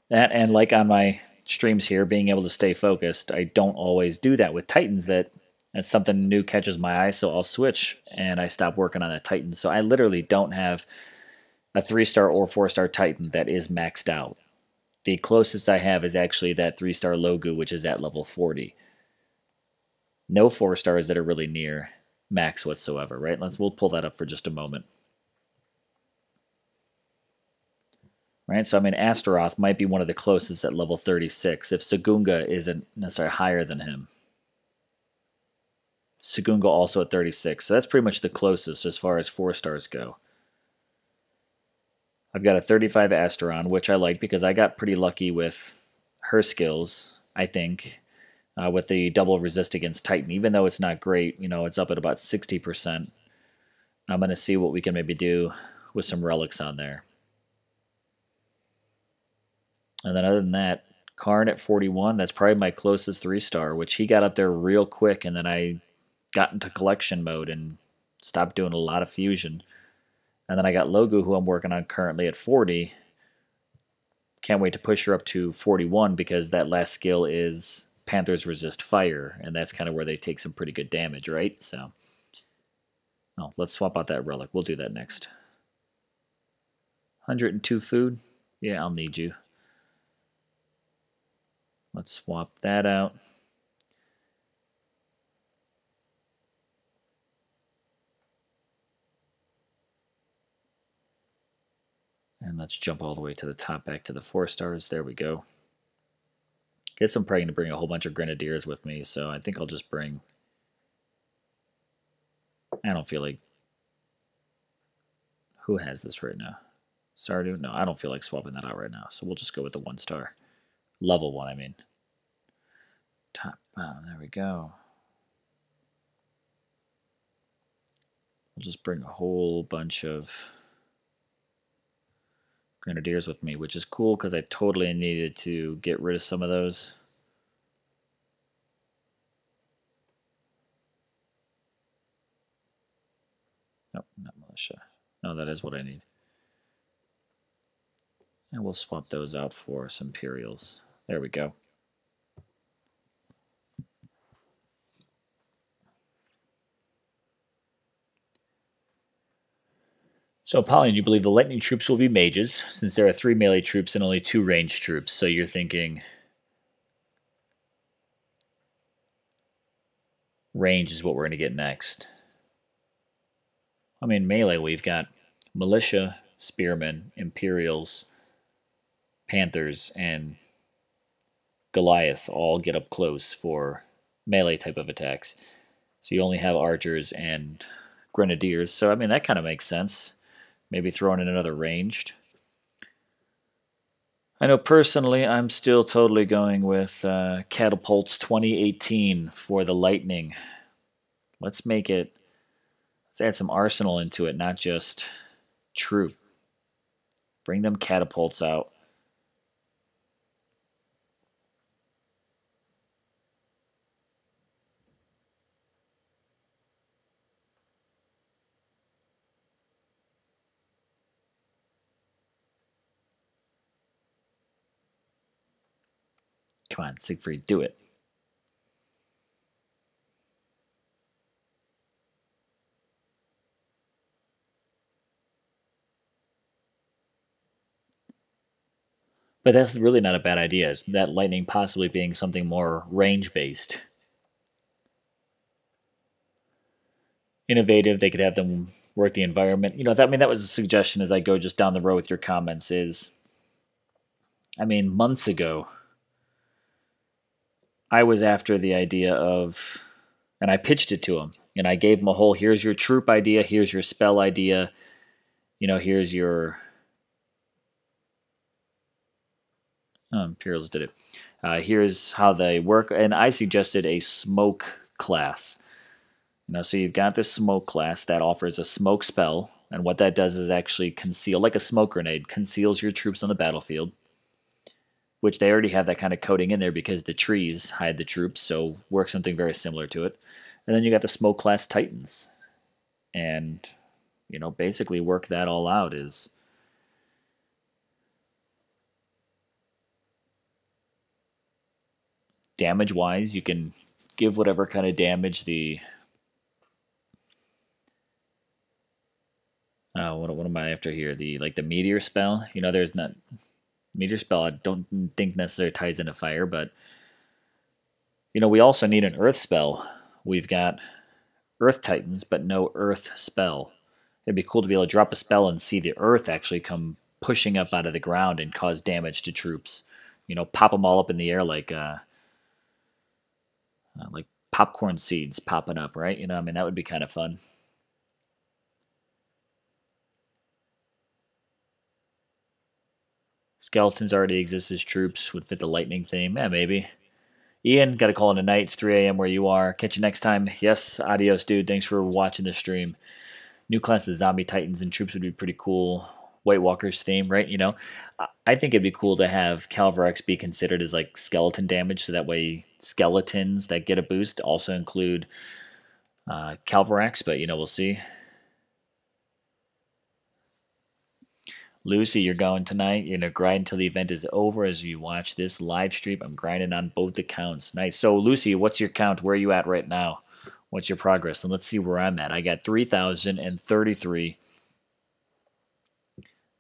that, and like on my streams here, being able to stay focused, I don't always do that with Titans. That's something new catches my eye, so I'll switch and I stop working on that Titan. So I literally don't have a 3-star or 4-star Titan that is maxed out. The closest I have is actually that 3-star Logu, which is at level 40. No 4-stars that are really near max whatsoever, right? We'll pull that up for just a moment. Right, so I mean, Astaroth might be one of the closest at level 36 if Sagunga isn't necessarily higher than him. Sagunga also at 36, so that's pretty much the closest as far as 4-stars go. I've got a 35 Asteron, which I like because I got pretty lucky with her skills, I think, with the double resist against Titan. Even though it's not great, it's up at about 60%. I'm going to see what we can maybe do with some relics on there. And then other than that, Karn at 41, that's probably my closest 3-star, which he got up there real quick, and then I got into collection mode and stopped doing a lot of fusion. And then I got Logu, who I'm working on currently at 40. Can't wait to push her up to 41 because that last skill is Panthers resist fire, and that's kind of where they take some pretty good damage, right? So, oh, let's swap out that relic. We'll do that next. 102 food. Yeah, I'll need you. Let's swap that out. And let's jump all the way to the top, back to the 4-stars. There we go. Guess I'm probably going to bring a whole bunch of Grenadiers with me, so I think I'll just bring... I don't feel like... Who has this right now? Sardu? No, I don't feel like swapping that out right now, so we'll just go with the 1-star. Level 1, I mean. Top, bottom, there we go. We'll just bring a whole bunch of Grenadiers with me, which is cool because I totally needed to get rid of some of those. Nope, not militia. No, that is what I need. And we'll swap those out for some Imperials. There we go. So, Pauline, you believe the lightning troops will be mages, since there are 3 melee troops and only 2 ranged troops. So you're thinking range is what we're going to get next. I mean, melee, we've got militia, spearmen, Imperials, Panthers, and Goliaths all get up close for melee type of attacks. So you only have archers and grenadiers. So, I mean, that kind of makes sense. Maybe throwing in another ranged. I know personally I'm still totally going with Catapults 2018 for the Lightning. Let's make it, let's add some arsenal into it, not just troop. Bring them catapults out. Come on, Siegfried, do it. But that's really not a bad idea. That lightning possibly being something more range-based. Innovative, they could have them work the environment. That was a suggestion as I go just down the road with your comments is, months ago, I was after the idea of, and I pitched it to him, and I gave him a whole, here's your troop idea, here's your spell idea, here's your, Imperials did it. Here's how they work, and I suggested a smoke class. So you've got this smoke class that offers a smoke spell, and what that does is actually conceal, like a smoke grenade, conceals your troops on the battlefield, which they already have that kind of coding in there because the trees hide the troops, so work something very similar to it. And then you got the smoke class Titans, and basically work that all out is damage-wise, you can give whatever kind of damage the what am I after here? The meteor spell. There's not meteor spell. I don't think necessarily ties into fire, but we also need an earth spell. We've got earth titans, but no earth spell. It'd be cool to be able to drop a spell and see the earth actually come pushing up out of the ground and cause damage to troops. Pop them all up in the air like popcorn seeds popping up, right? That would be kind of fun. Skeletons already exist as troops. Would fit the lightning theme. Yeah, maybe. Ian, got to call it a night. It's 3 a.m. where you are. Catch you next time. Yes, adios, dude. Thanks for watching the stream. New class of zombie titans and troops would be pretty cool. White Walker's theme, right? You know, I think it'd be cool to have Calvarex be considered as like skeleton damage, so that way skeletons that get a boost also include Calvarex. But you know, we'll see. Lucy, you're going tonight. You're gonna grind until the event is over as you watch this live stream. I'm grinding on both accounts. Nice. So, Lucy, what's your count? Where are you at right now? What's your progress? And let's see where I'm at. I got 3,033.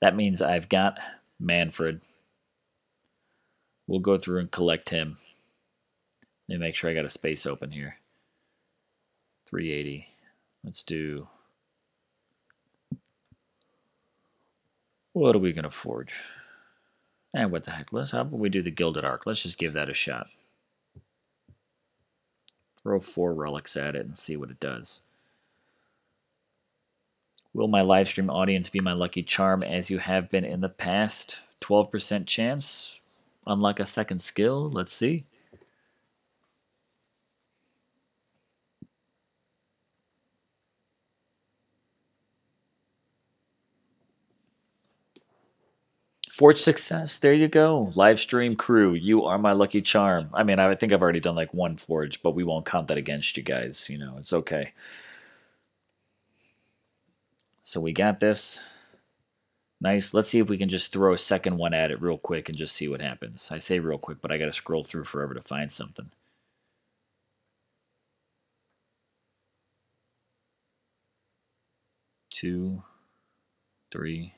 That means I've got Manfred. We'll go through and collect him. Let me make sure I got a space open here. 380. Let's do... What are we going to forge? And what the heck? How about we do the Gilded Arc? Let's just give that a shot. Throw 4 relics at it and see what it does. Will my live stream audience be my lucky charm as you have been in the past? 12% chance. Unlock a second skill. Let's see. Forge success. There you go. Live stream crew. You are my lucky charm. I mean, I think I've already done like 1 forge, but we won't count that against you guys. You know, it's okay. So we got this. Nice. Let's see if we can just throw a second one at it real quick and just see what happens. I say real quick, but I got to scroll through forever to find something. Two, 3,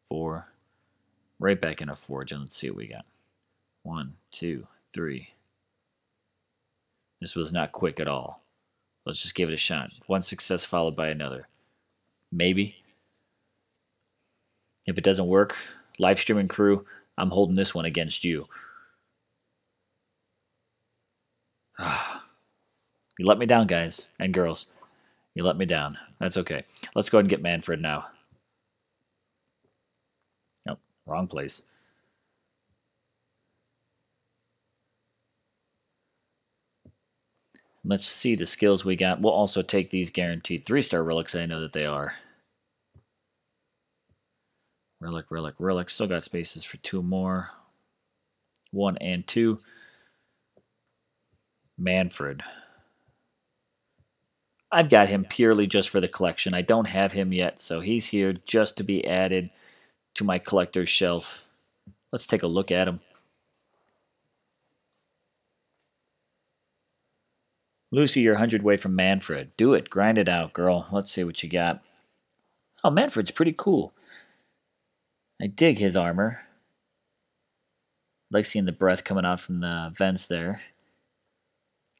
4. Right back in a forge, and let's see what we got. 1, 2, 3. This was not quick at all. Let's just give it a shot. 1 success followed by another. Maybe. If it doesn't work, live streaming crew, I'm holding this one against you. You let me down, guys and girls. You let me down. That's okay. Let's go ahead and get Manfred now. Nope, wrong place. Let's see the skills we got. We'll also take these guaranteed 3-star relics. I know that they are. Relic, relic, relic. Still got spaces for 2 more. 1 and 2. Manfred. I've got him purely just for the collection. I don't have him yet, so he's here just to be added to my collector's shelf. Let's take a look at him. Lucy, you're 100 away from Manfred. Do it. Grind it out, girl. Let's see what you got. Oh, Manfred's pretty cool. I dig his armor. I like seeing the breath coming out from the vents there.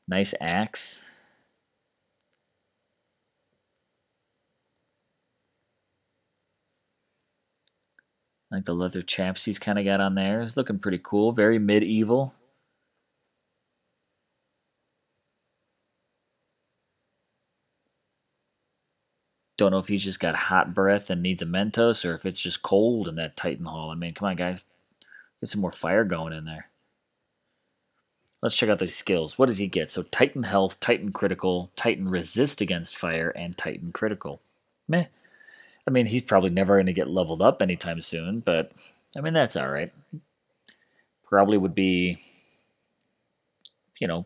Nice axe. I like the leather chaps he's kind of got on there. It's looking pretty cool. Very medieval. Don't know if he's just got hot breath and needs a Mentos, or if it's just cold in that Titan Hall. I mean, come on, guys. Get some more fire going in there. Let's check out these skills. What does he get? So Titan Health, Titan Critical, Titan Resist against Fire, and Titan Critical. Meh. I mean, he's probably never going to get leveled up anytime soon, but, I mean, that's all right. Probably would be, you know,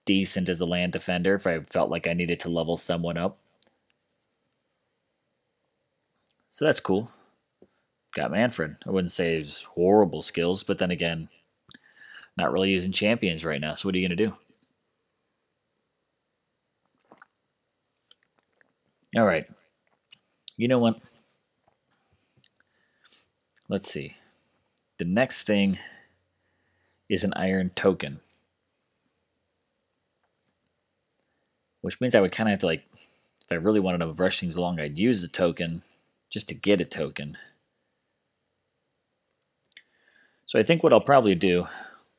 decent as a land defender if I felt like I needed to level someone up. So that's cool. Got Manfred. I wouldn't say he's horrible skills, but then again, not really using champions right now, so what are you going to do? All right. You know what? Let's see. The next thing is an iron token. Which means I would kind of have to, like, if I really wanted to rush things along, I'd use the token just to get a token. So I think what I'll probably do,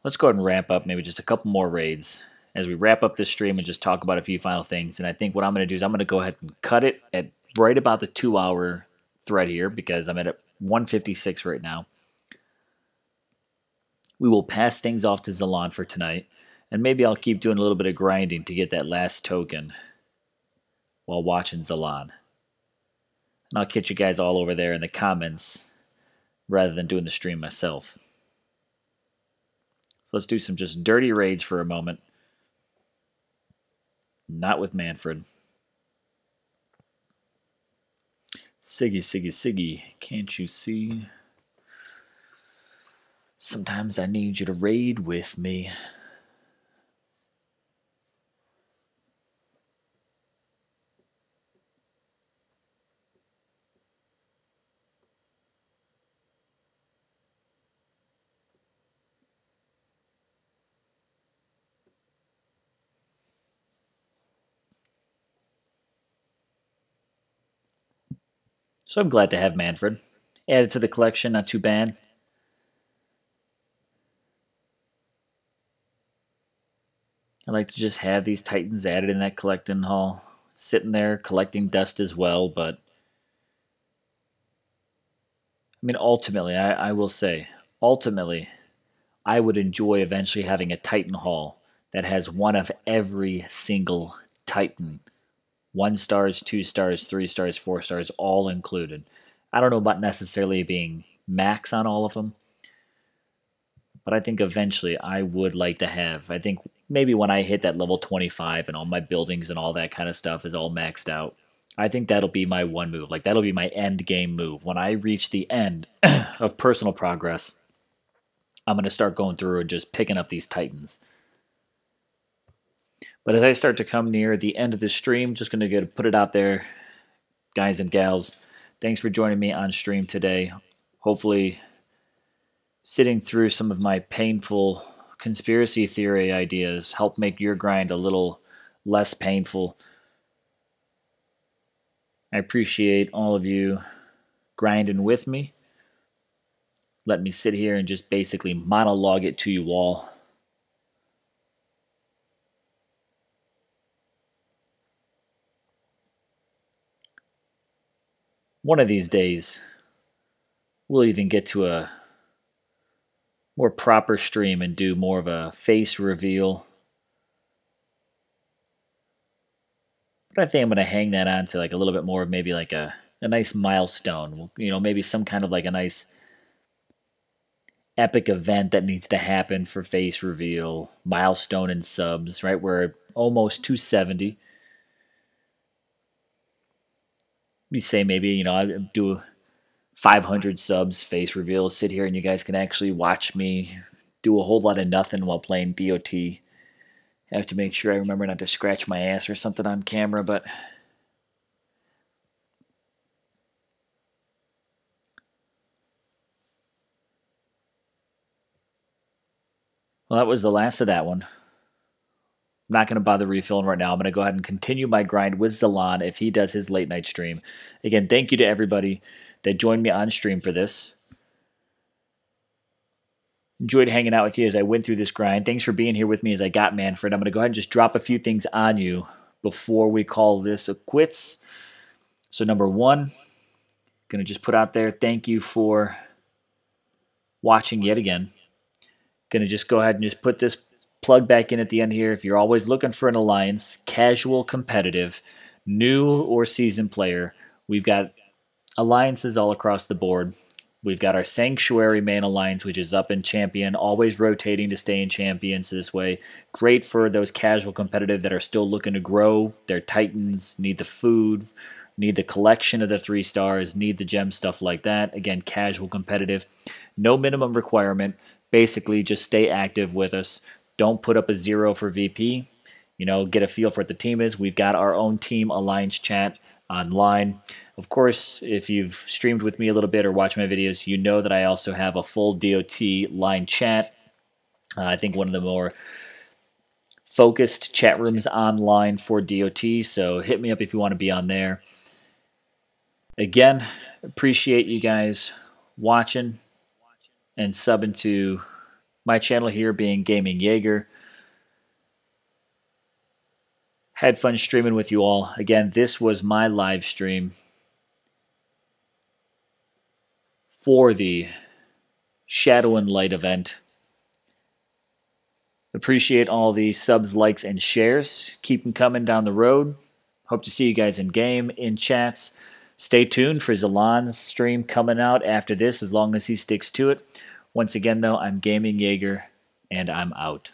let's go ahead and wrap up maybe just a couple more raids as we wrap up this stream and just talk about a few final things. And I think what I'm going to do is I'm going to go ahead and cut it at right about the 2-hour thread here because I'm at 156 right now. We will pass things off to Zalan for tonight, and maybe I'll keep doing a little bit of grinding to get that last token while watching Zalan. And I'll catch you guys all over there in the comments rather than doing the stream myself. So let's do some just dirty raids for a moment. Not with Manfred. Siggy, Siggy, Siggy, can't you see? Sometimes I need you to raid with me. So I'm glad to have Manfred. Added to the collection, not too bad. I like to just have these Titans added in that collecting hall. Sitting there collecting dust as well, but I mean, ultimately, I will say, ultimately, I would enjoy eventually having a Titan hall that has one of every single Titan. 1 stars, 2 stars, 3 stars, 4 stars, all included. I don't know about necessarily being max on all of them, but I think eventually I would like to have. I think maybe when I hit that level 25 and all my buildings and all that kind of stuff is all maxed out, I think that'll be my one move. Like, that'll be my end game move. When I reach the end of personal progress, I'm going to start going through and just picking up these Titans. But as I start to come near the end of the stream, just going to put it out there, guys and gals. Thanks for joining me on stream today. Hopefully, sitting through some of my painful conspiracy theory ideas help make your grind a little less painful. I appreciate all of you grinding with me. Let me sit here and just basically monologue it to you all. One of these days, we'll even get to a more proper stream and do more of a face reveal. But I think I'm going to hang that on to like a little bit more of maybe like a nice milestone. You know, maybe some kind of like a nice epic event that needs to happen for face reveal, milestone in subs, right? We're almost 270. We say maybe, you know, I do 500 subs face reveal, sit here and you guys can actually watch me do a whole lot of nothing while playing DOT. Have to make sure I remember not to scratch my ass or something on camera, but well, that was the last of that one. I'm not going to bother refilling right now. I'm going to go ahead and continue my grind with Zalan if he does his late night stream. Again, thank you to everybody that joined me on stream for this. Enjoyed hanging out with you as I went through this grind. Thanks for being here with me as I got Manfred. I'm going to go ahead and just drop a few things on you before we call this a quits. So number one, going to just put out there, thank you for watching yet again. Going to just go ahead and just put this plug back in at the end here. If you're always looking for an alliance, casual, competitive, new or seasoned player, we've got alliances all across the board. We've got our Sanctuary main alliance, which is up in Champion, always rotating to stay in Champions this way. Great for those casual competitive that are still looking to grow. Their Titans need the food, need the collection of the 3 stars, need the gem stuff like that. Again, casual competitive. No minimum requirement. Basically, just stay active with us. Don't put up a 0 for VP. You know, get a feel for what the team is. We've got our own team alliance chat online. Of course, if you've streamed with me a little bit or watched my videos, you know that I also have a full DOT line chat. I think one of the more focused chat rooms online for DOT, so hit me up if you want to be on there. Again, appreciate you guys watching and subbing to my channel here, being Gaming Jaeger. Had fun streaming with you all. Again, this was my live stream for the Shadow and Light event. Appreciate all the subs, likes, and shares. Keep them coming down the road. Hope to see you guys in game, in chats. Stay tuned for Zalan's stream coming out after this, as long as he sticks to it. Once again, though, I'm Gaming Jaeger, and I'm out.